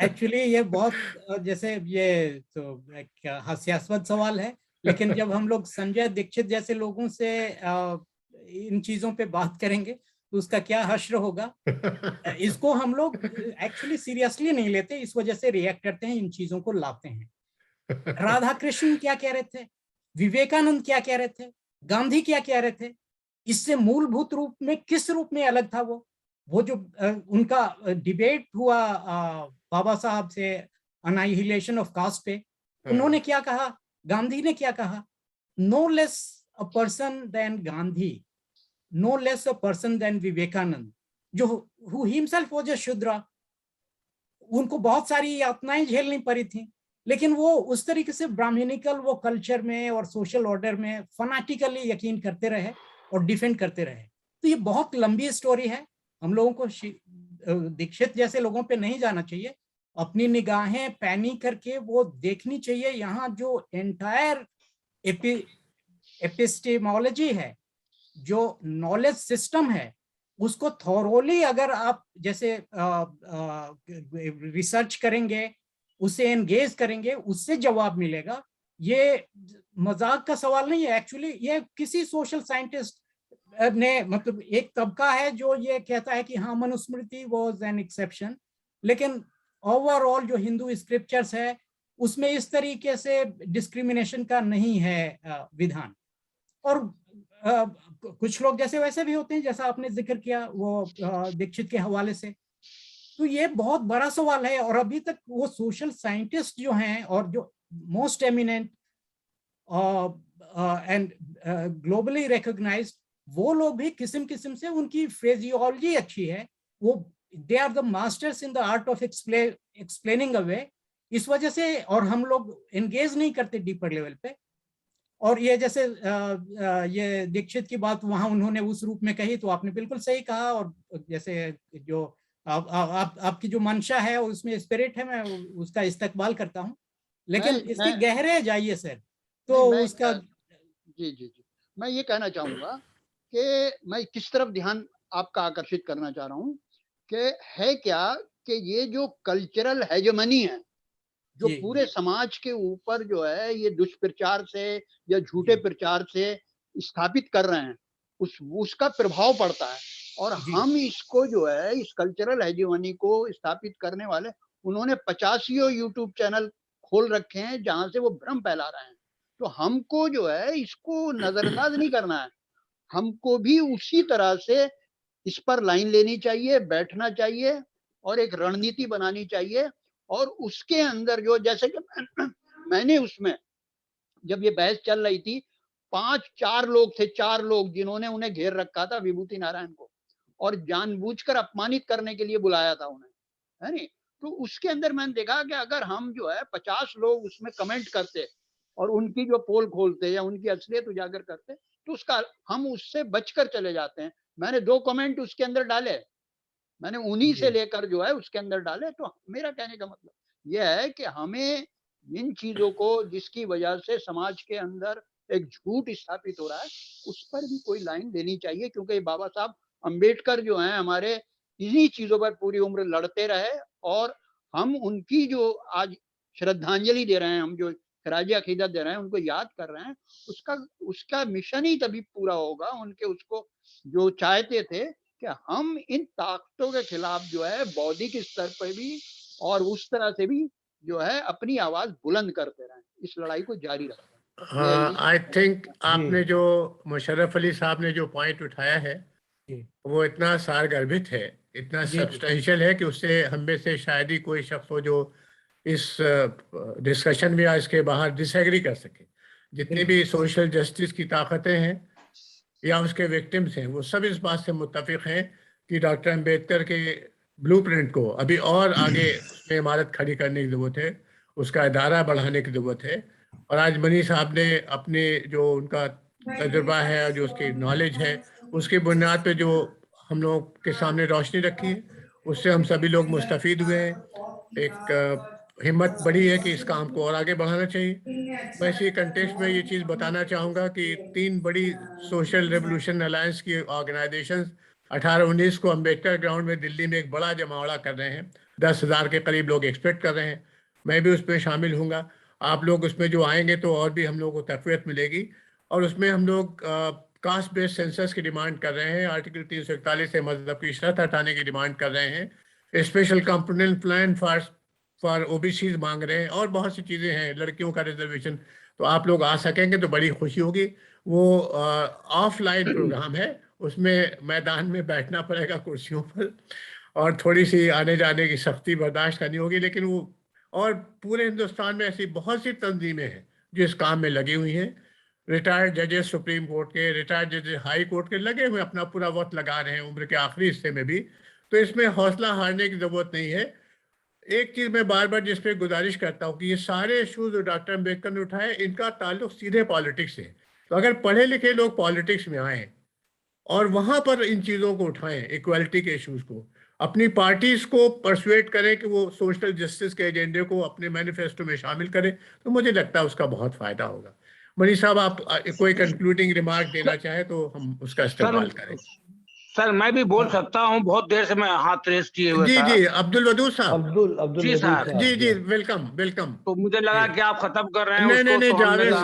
C: Actually ये बहुत जैसे ये तो एक हास्यास्पद सवाल है, लेकिन जब हम लोग संजय दीक्षित जैसे लोगों से इन चीजों पे बात करेंगे तो उसका क्या हश्र होगा। इसको हम लोग एक्चुअली सीरियसली नहीं लेते, इस वजह से रिएक्ट करते हैं, इन चीजों को लाते हैं। राधा कृष्ण क्या कह रहे थे, विवेकानंद क्या कह रहे थे, गांधी क्या कह रहे थे, इससे मूलभूत रूप में किस रूप में अलग था वो जो उनका डिबेट हुआ बाबा साहब से अनाइहिलेशन ऑफ कास्ट पे, उन्होंने क्या कहा, गांधी ने क्या कहा, no less a person than Gandhi, no less a person than Vivekananda, जो हु हिमसेल्फ वाज अ शूद्र। उनको बहुत सारी यातनाएं झेलनी पड़ी थी, लेकिन वो उस तरीके से ब्राह्मणिकल वो कल्चर में और सोशल ऑर्डर में फनाटिकली यकीन करते रहे और डिफेंड करते रहे। तो ये बहुत लंबी स्टोरी है, हम लोगों को दीक्षित जैसे लोगों पे नहीं जाना चाहिए, अपनी निगाहें पैनी करके वो देखनी चाहिए। यहाँ जो एंटायर एपिस्टेमोलॉजी है, जो नॉलेज सिस्टम है, उसको थॉरोली अगर आप जैसे रिसर्च करेंगे, उसे एंगेज करेंगे, उससे जवाब मिलेगा। ये मजाक का सवाल नहीं है एक्चुअली, ये किसी सोशल साइंटिस्ट ने, मतलब एक तबका है जो ये कहता है कि हाँ मनुस्मृति वाज एन एक्सेप्शन, लेकिन ओवरऑल जो हिंदू स्क्रिप्चर्स है उसमें इस तरीके से डिस्क्रिमिनेशन का नहीं है विधान। और कुछ लोग जैसे वैसे भी होते हैं, जैसा आपने जिक्र किया वो दीक्षित के हवाले से। तो ये बहुत बड़ा सवाल है, और अभी तक वो सोशल साइंटिस्ट जो हैं और जो most eminent and globally recognised, वो लोग भी किस्म किस्म से, उनकी फ्रेजियोलॉजी अच्छी है, वो they are the masters in the art of explaining away इस वजह से, और हम लोग एंगेज नहीं करते डीपर लेवल पे। और ये जैसे ये दीक्षित की बात वहां उन्होंने उस रूप में कही, तो आपने बिल्कुल सही कहा। और जैसे जो आपकी जो मंशा है उसमें स्पिरिट है, मैं उसका इस्तकबाल करता हूँ, लेकिन इसके गहरे जाइए सर तो
D: नहीं, मैं
C: उसका।
D: जी जी जी, मैं ये कहना चाहूंगा कि मैं किस तरफ ध्यान आपका आकर्षित करना चाह रहा हूँ कि है क्या कि ये जो कल्चरल हेजेमनी है जो
C: जी,
D: पूरे समाज के ऊपर जो है ये दुष्प्रचार से या झूठे
C: जी,
D: प्रचार से स्थापित कर रहे हैं, उसका प्रभाव पड़ता है। और
C: जी,
D: हम इसको जो है इस कल्चरल हेजेमनी को स्थापित करने वाले, उन्होंने 85 यूट्यूब चैनल खोल रखे हैं जहां से वो भ्रम फैला रहे हैं। तो हमको जो है इसको नजरअंदाज नहीं करना है, हमको भी उसी तरह से इस पर लाइन लेनी चाहिए, बैठना चाहिए और एक रणनीति बनानी चाहिए। और उसके अंदर जो जैसे कि मैंने उसमें जब ये बहस चल रही थी, 5-4 लोग थे, 4 लोग जिन्होंने उन्हें घेर रखा था विभूति नारायण को, और जानबूझकर अपमानित करने के लिए बुलाया था उन्हें, है नहीं? तो उसके अंदर मैंने देखा कि अगर हम जो है 50 लोग उसमें कमेंट करते और उनकी जो पोल खोलते या उनकी असलियत उजागर करते, तो उसका हम उससे बचकर चले जाते हैं। मैंने 2 कमेंट उसके अंदर डाले, मैंने उन्हीं से
C: जी,
D: लेकर जो है उसके अंदर डाले। तो मेरा कहने का मतलब यह है कि हमें इन चीजों को जिसकी वजह से समाज के अंदर एक झूठ स्थापित हो रहा है, उस पर भी कोई लाइन लेनी चाहिए, क्योंकि बाबा साहब अंबेडकर जो हैं हमारे इन्हीं चीजों पर पूरी उम्र लड़ते रहे। और हम उनकी जो आज श्रद्धांजलि दे रहे हैं, हम जो खराज अकीदत दे रहे हैं, उनको याद कर रहे हैं, उसका उसका मिशन ही तभी पूरा होगा। उनके उसको जो चाहते थे कि हम इन ताकतों के खिलाफ जो है बौद्धिक स्तर पर भी और उस तरह से भी जो है अपनी आवाज बुलंद करते रहें, इस लड़ाई को जारी रखें।
B: हाँ, आई थिंक आपने
A: जी
B: जो मुशर्रफ अली साहब ने जो पॉइंट उठाया है
C: जी,
B: वो इतना सारगर्भित है, इतना
C: जी, जी,
B: सब्सटेंशियल है कि उससे हम में से शायद ही कोई शख्स हो जो इस डिस्कशन में या इसके बाहर डिसएग्री कर सके। जितनी
C: बिल्कुल,
B: भी सोशल जस्टिस की ताकतें हैं या उसके विक्टिम्स हैं, वो सब इस बात से मुत्तफिक हैं कि डॉक्टर अंबेडकर के ब्लूप्रिंट को अभी और आगे उसमें इमारत खड़ी करने की ज़रूरत है, उसका दायरा बढ़ाने की ज़रूरत है। और आज मनी साहब ने अपने जो उनका तजुर्बा है और जो उसकी नॉलेज है, उसकी बुनियाद पे जो हम लोग के सामने रोशनी रखी है, उससे हम सभी लोग मुस्तफ़ीद हुए हैं। एक हिम्मत बढ़ी है कि इस काम को और आगे बढ़ाना चाहिए। मैं इसी कंटेक्स्ट में ये चीज़ बताना चाहूँगा कि 3 बड़ी सोशल रेवोल्यूशन अलायंस की ऑर्गेनाइजेशंस 18-19 को अम्बेडकर ग्राउंड में दिल्ली में एक बड़ा जमावड़ा कर रहे हैं। 10,000 के करीब लोग एक्सपेक्ट कर रहे हैं। मैं भी उसमें शामिल हूँगा। आप लोग उसमें जो आएंगे तो और भी हम लोग को तक़वियत मिलेगी। और उसमें हम लोग कास्ट बेस्ड सेंसस की डिमांड कर रहे हैं, आर्टिकल 341 से मजहब की शर्त हटाने की डिमांड कर रहे हैं, special component plan for OBCs मांग रहे हैं, और बहुत सी चीज़ें हैं, लड़कियों का रिजर्वेशन। तो आप लोग आ सकेंगे तो बड़ी खुशी होगी। वो ऑफलाइन प्रोग्राम है, उसमें मैदान में बैठना पड़ेगा कुर्सियों पर, और थोड़ी सी आने जाने की सख्ती बर्दाश्त करनी होगी, लेकिन वो, और पूरे हिंदुस्तान में ऐसी बहुत सी तंजीमें हैं जो इस काम में लगी हुई हैं। रिटायर्ड जजेस सुप्रीम कोर्ट के, रिटायर्ड जजेस हाई कोर्ट के लगे हुए, अपना पूरा वक्त लगा रहे हैं उम्र के आखिरी हिस्से में भी। तो इसमें हौसला हारने की ज़रूरत नहीं है। एक चीज मैं बार बार जिस पे गुजारिश करता हूँ कि ये सारे इश्यूज जो डॉक्टर अम्बेडकर ने उठाए, इनका ताल्लुक सीधे पॉलिटिक्स से। तो अगर पढ़े लिखे लोग पॉलिटिक्स में आए और वहां पर इन चीजों को उठाएं, इक्वालिटी के इश्यूज को, अपनी पार्टीज को परसुएट करें कि वो सोशल जस्टिस के एजेंडे को अपने मैनिफेस्टो में शामिल करें, तो मुझे लगता है उसका बहुत फायदा होगा। मनी साहब, आप कोई कंक्लूडिंग रिमार्क देना चाहे तो हम उसका
G: सर
B: इस्तेमाल करें।
G: सर मैं भी बोल सकता हूँ, बहुत देर से मैं हाथ रेस किए हुए
B: जी
G: था।
B: जी, अब्दुल वदूद साहब।
A: अब्दुल
G: जी
A: वदूद
G: सर,
B: जी
A: साहब,
B: जी,
A: yes.
B: Welcome welcome.
G: तो मुझे लगा
B: जी।
G: कि आप खत्म कर रहे हैं
B: नहीं नहीं
G: उसको,
B: नहीं,
G: तो हमने
B: जावेद
G: कहा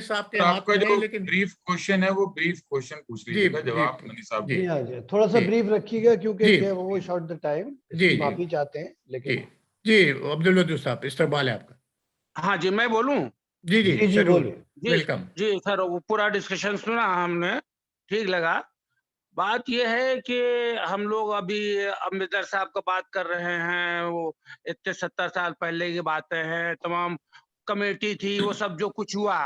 B: साहब के
H: तो
B: हाथ
H: आपका
B: में है,
H: जो
B: लेकिन
H: ब्रीफ क्वेश्चन है वो ब्रीफ क्वेश्चन पूछ
B: जी
H: लीजिएगा,
B: जी
H: जवाब मनी साहब
B: जी
A: जी
H: देंगे।
A: हाँ जी, थोड़ा सा
B: जी
A: ब्रीफ रखिएगा क्योंकि
B: जी
A: क्या वो शॉर्ट द टाइम,
B: जी
A: इसकी
B: जी
A: माफी चाहते हैं
B: जी
A: लेकिन
B: जी, अब्दुल वदूद साहब, इस्तकबाल है आपका।
G: हाँ जी मैं बोलूं।
B: जी जी
A: जी जी
B: जरूर,
A: बोलिए।
G: जी
B: वेलकम।
G: जी सर, वो पूरा डिस्कशन सुना हमने, ठीक लगा। बात यह है कि हम लोग अभी अम्बेडकर साहब का बात कर रहे हैं, वो इतने 70 साल पहले की बातें हैं, तमाम कमेटी थी, वो सब जो कुछ हुआ।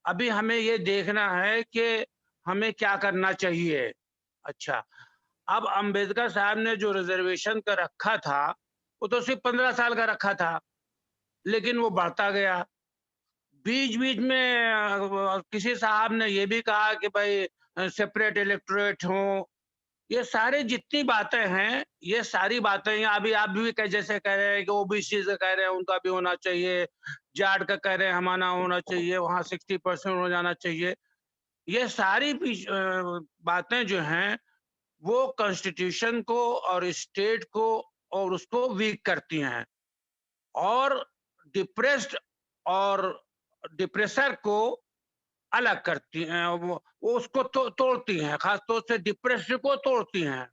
G: अभी हमें ये देखना है कि हमें क्या करना चाहिए। अच्छा, अब अम्बेडकर साहब ने जो रिजर्वेशन का रखा था, वो तो सिर्फ 15 साल का रखा था। लेकिन वो बढ़ता गया। बीच बीच में किसी साहब ने ये भी कहा कि भाई सेपरेट इलेक्टोरेट हो। ये सारे जितनी बातें हैं, ये सारी बातें अभी आप भी जैसे कह रहे हैं कि ओबीसी से कह रहे हैं उनका भी होना चाहिए, जाट का कह रहे हैं हमारा होना चाहिए, वहां 60% हो जाना चाहिए। ये सारी बातें जो हैं वो कॉन्स्टिट्यूशन को और स्टेट को और उसको वीक करती हैं और डिप्रेस्ड और डिप्रेसर को अलग करती हैं। वो उसको तोड़ती हैं, खासतौर से डिप्रेस्ड को तोड़ती हैं,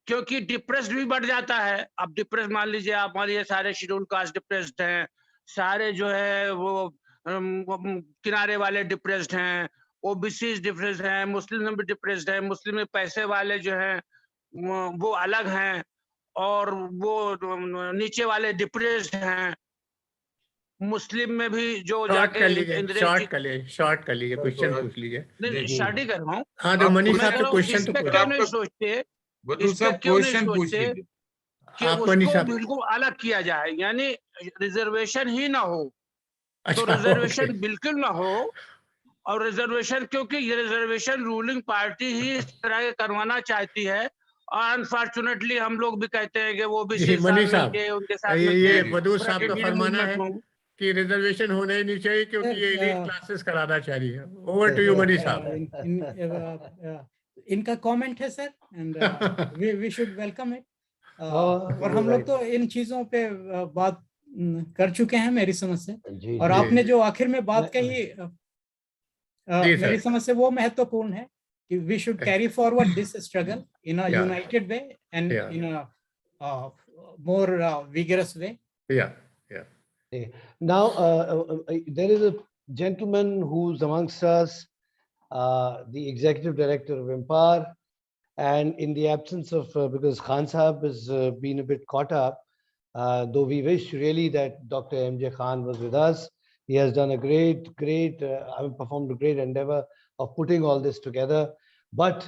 G: क्योंकि डिप्रेस्ड भी बढ़ जाता है। अब डिप्रेस मान लीजिए आप, मान लीजिए सारे शेड्यूल कास्ट डिप्रेस्ड हैं, सारे जो है वो किनारे वाले डिप्रेस्ड हैं, ओबीसी डिप्रेस्ड हैं, मुस्लिम भी डिप्रेस्ड है, मुस्लिम में पैसे वाले जो हैं वो अलग हैं और वो नीचे वाले डिप्रेस्ड हैं। मुस्लिम में भी जो
B: शॉर्ट
G: जाके
B: कर लीजिए,
G: इंदिरा
B: शॉर्ट कर लीजिए, क्वेश्चन पूछ लीजिए।
G: नहीं,
H: जी,
G: शादी कर रहा हूँ।
B: हाँ तो
H: आप
B: मनीष
H: पूछ
B: साहब
G: मैं
B: तो
G: कह रहा हूँ,
B: क्वेश्चन
G: इस
B: तो
G: पे
B: पूछ
G: क्यों
H: आपका-
G: नहीं सोचते,
H: बतूर
G: इस पे
H: साहब
G: क्यों नहीं
H: क्वेश्चन पूछ
G: सोचते
H: लीजिए।
G: कि
B: आप मनीष
G: उसको
B: साहब
G: बिल्कुल अलग किया जाए, यानी रिजर्वेशन ही ना हो। तो
B: अच्छा
G: रिजर्वेशन
B: ओके
G: बिल्कुल ना हो। और रिजर्वेशन, क्योंकि ये रिजर्वेशन रूलिंग पार्टी ही इस तरह के करवाना चाहती है और अनफॉर्चुनेटली हम लोग भी कहते हैं कि वो भी
B: जी
G: साथ
B: मनीष साहब,
G: मिलके उनके साथ
B: ये
G: मिलके
B: बदूर साहब का
G: ब्रैकेट
B: फरमाना है
G: मूवमेंट हो।
B: कि रिजर्वेशन होना ही नहीं चाहिए क्योंकि ये एलीट
C: Sir,
B: क्लासेस कराना चाहिए। ओवर टू यू मनीष साहब।
C: इनका कमेंट है sir, and we should welcome it.
A: Oh,
C: और
A: you're
C: हम लोग
A: right.
C: तो इन चीजों पे बात कर चुके हैं मेरी समझ से।
A: जी,
C: और
A: जी।
C: आपने जो आखिर में बात
A: मैं-
C: कही
B: जी
C: मेरी
B: सर,
C: समझ से वो महत्वपूर्ण है कि we should carry forward this struggle in a
B: Yeah.
C: United way and
B: Yeah.
C: In a more vigorous way.
B: या
A: Now, there is a gentleman who's amongst us, the executive director of Empower, and in the absence of, because Khan Sahab has been a bit caught up, though we wish really that Dr. M.J. Khan was with us. He has done a great, performed a great endeavor of putting all this together. But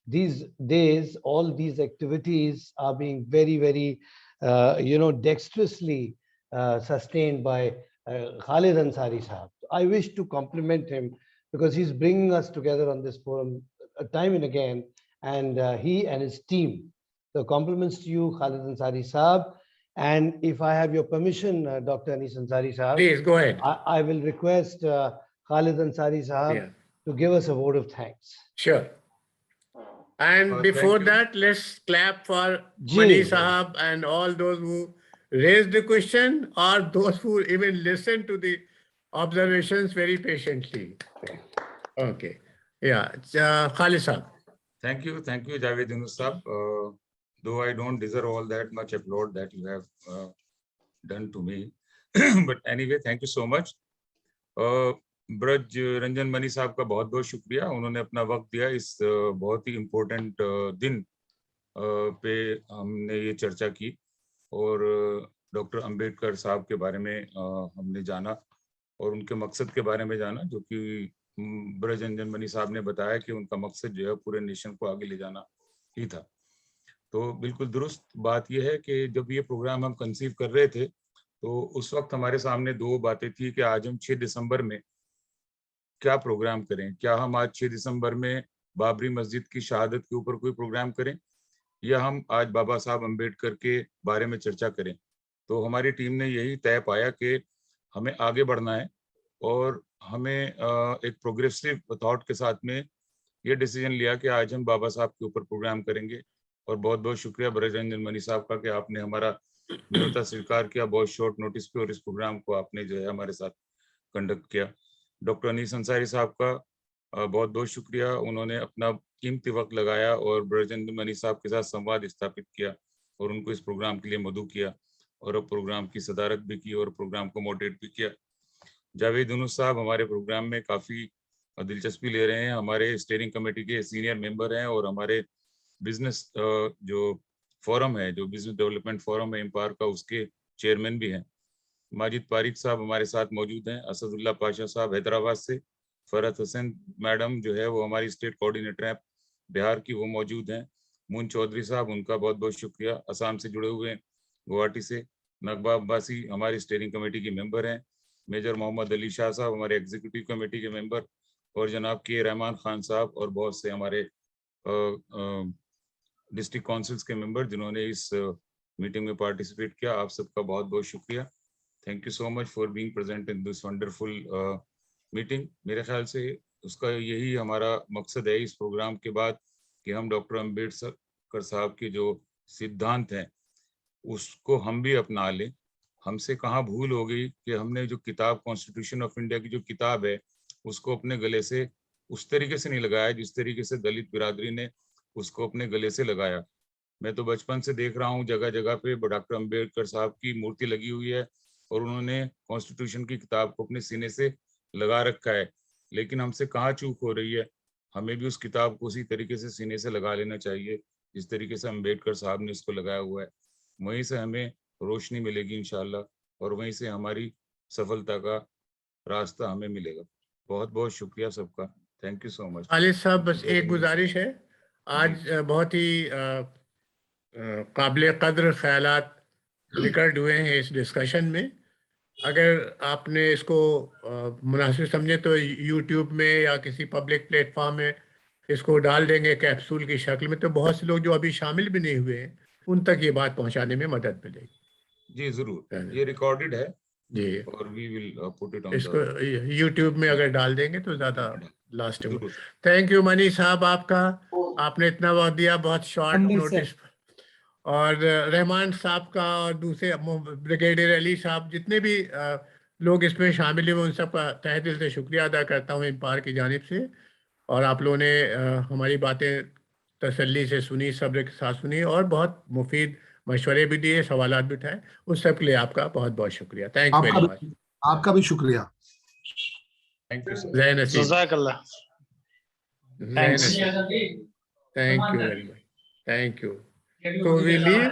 A: these days, all these activities are being very, very, dexterously sustained by Khalid Ansari Sahab. I wish to compliment him because he's bringing us together on this forum time and again, and he and his team. So compliments to you, Khalid Ansari Sahab. And if I have your permission, Dr. Anis Ansari Sahab,
B: please go ahead.
A: I will request Khalid Ansari Sahab
B: Yeah.
A: to give us a vote of thanks.
B: Sure. And
H: Thank
B: before
H: you.
B: that, let's clap for
A: Ji.
B: Mani Sahab and all those who raised the question or those who even listened to the observations very patiently. Okay. Yeah. Khalid Sahab.
H: Thank you, Javed Yunus Sahab. Though I don't deserve all that much applaud that you have done to me, but anyway, thank you so much. Braj Ranjan money साहब का बहुत बहुत शुक्रिया, उन्होंने अपना वक्त दिया इस बहुत ही इम्पोर्टेंट दिन पे हमने ये चर्चा की और डॉक्टर अंबेडकर साहब के बारे में हमने जाना और उनके मकसद के बारे में जाना, जो कि ब्रज रंजन मनी साहब ने बताया कि उनका मकसद जो है पूरे नेशन को आगे ले जाना ही था। तो बिल्कुल दुरुस्त बात यह है कि जब ये प्रोग्राम हम कंसीव कर रहे थे तो उस वक्त हमारे सामने दो बातें थी कि आज हम 6 दिसंबर में क्या प्रोग्राम करें। क्या हम आज 6 दिसंबर में बाबरी मस्जिद की शहादत के ऊपर कोई प्रोग्राम करें या हम आज बाबा साहब अम्बेडकर के बारे में चर्चा करें। तो हमारी टीम ने यही तय पाया कि हमें आगे बढ़ना है और हमें एक प्रोग्रेसिव थॉट के साथ में ये डिसीजन लिया कि आज हम बाबा साहब के ऊपर प्रोग्राम करेंगे। और बहुत बहुत शुक्रिया ब्रज रंजन मनी साहब का कि आपने हमारा विनम्रता स्वीकार किया बहुत शॉर्ट नोटिस पे और इस प्रोग्राम को आपने जो है हमारे साथ कंडक्ट किया। डॉक्टर अनीस अंसारी साहब का बहुत बहुत शुक्रिया, उन्होंने अपना कीमती वक्त लगाया और ब्रज रंजन मनी साहब के साथ संवाद स्थापित किया और उनको इस प्रोग्राम के लिए मदऊ किया और अब प्रोग्राम की सदारत भी की और प्रोग्राम को मॉडरेट भी किया। जावेद यूनुस साहब हमारे प्रोग्राम में काफ़ी दिलचस्पी ले रहे हैं, हमारे स्टीयरिंग कमेटी के सीनियर मेंबर हैं और हमारे बिजनेस जो फोरम है, जो बिजनेस डेवलपमेंट फोरम है एम्पावर का, उसके चेयरमैन भी हैं। माजिद पारिक साहब हमारे साथ मौजूद हैं, असदुल्ला पाशा साहब हैदराबाद से, फरहत हुसैन मैडम जो है वो हमारी स्टेट कोऑर्डिनेटर हैं बिहार की, वो मौजूद हैं। मून चौधरी साहब, उनका बहुत बहुत शुक्रिया, असम से जुड़े हुए हैं, गुवाहाटी से। नकबा अब्बासी हमारी स्टीयरिंग कमेटी के मेंबर हैं, मेजर मोहम्मद अली शाह साहब हमारे एग्जीक्यूटिव कमेटी के मेंबर, और जनाब के रहमान खान साहब और बहुत से हमारे डिस्ट्रिक्ट काउंसिल्स के मेंबर जिन्होंने इस मीटिंग में पार्टिसिपेट किया। आप सबका बहुत बहुत शुक्रिया। Thank you so much for being present in this wonderful meeting. मेरे ख्याल से उसका यही हमारा मकसद है इस प्रोग्राम के बाद कि हम डॉक्टर अम्बेडकर साहब के जो सिद्धांत हैं उसको हम भी अपना लें। हमसे कहाँ भूल हो गई कि हमने जो किताब कॉन्स्टिट्यूशन ऑफ इंडिया की जो किताब है उसको अपने गले से उस तरीके से नहीं लगाया जिस तरीके से दलित बिरादरी ने उसको अपने गले से लगाया। मैं तो बचपन से देख रहा हूँ जगह जगह पे डॉक्टर अम्बेडकर साहब की मूर्ति लगी हुई है और उन्होंने कॉन्स्टिट्यूशन की किताब को अपने सीने से लगा रखा है, लेकिन हमसे कहाँ चूक हो रही है। हमें भी उस किताब को उसी तरीके से सीने से लगा लेना चाहिए जिस तरीके से अम्बेडकर साहब ने इसको लगाया हुआ है। वहीं से हमें रोशनी मिलेगी इंशाल्लाह और वहीं से हमारी सफलता का रास्ता हमें मिलेगा। बहुत बहुत शुक्रिया सबका। Thank you so much.
B: Khalid साहब, बस एक गुजारिश है, आज बहुत ही काबिल कद्र ख्यालात रिकॉर्ड हुए हैं इस डिस्कशन में। अगर आपने इसको मुनासिब समझे तो यूट्यूब में या किसी पब्लिक प्लेटफॉर्म में इसको डाल देंगे कैप्सूल की शक्ल में, तो बहुत से लोग जो अभी शामिल भी नहीं हुए हैं उन तक ये बात पहुंचाने में मदद मिलेगी।
H: जी जरूर, ये रिकॉर्डेड है
B: जी,
H: और we will put it on
B: इसको यूट्यूब में अगर डाल देंगे तो ज़्यादा लास्ट है। थैंक यू मनी साहब, आपने इतना वक्त दिया, बहुत शॉर्ट नोटिस। और रहमान साहब का और दूसरे ब्रिगेडियर अली साहब, जितने भी लोग इसमें शामिल हुए उन सबका तहे दिल से शुक्रिया अदा करता हूँ इम्पार की जानिब से। और आप लोगों ने हमारी बातें तसल्ली से सुनी, सब्र के साथ सुनी और बहुत मुफीद मशवरे भी दिए, सवालात भी उठाए। उस सब के लिए आपका बहुत बहुत शुक्रिया। Thank you very much.
I: आपका भी शुक्रिया।
H: Thank you sir.
B: जय नसीब।
J: जज़ाकल्लाह।
B: जय नसीब। Thank you very much. Thank you. तो वी लीव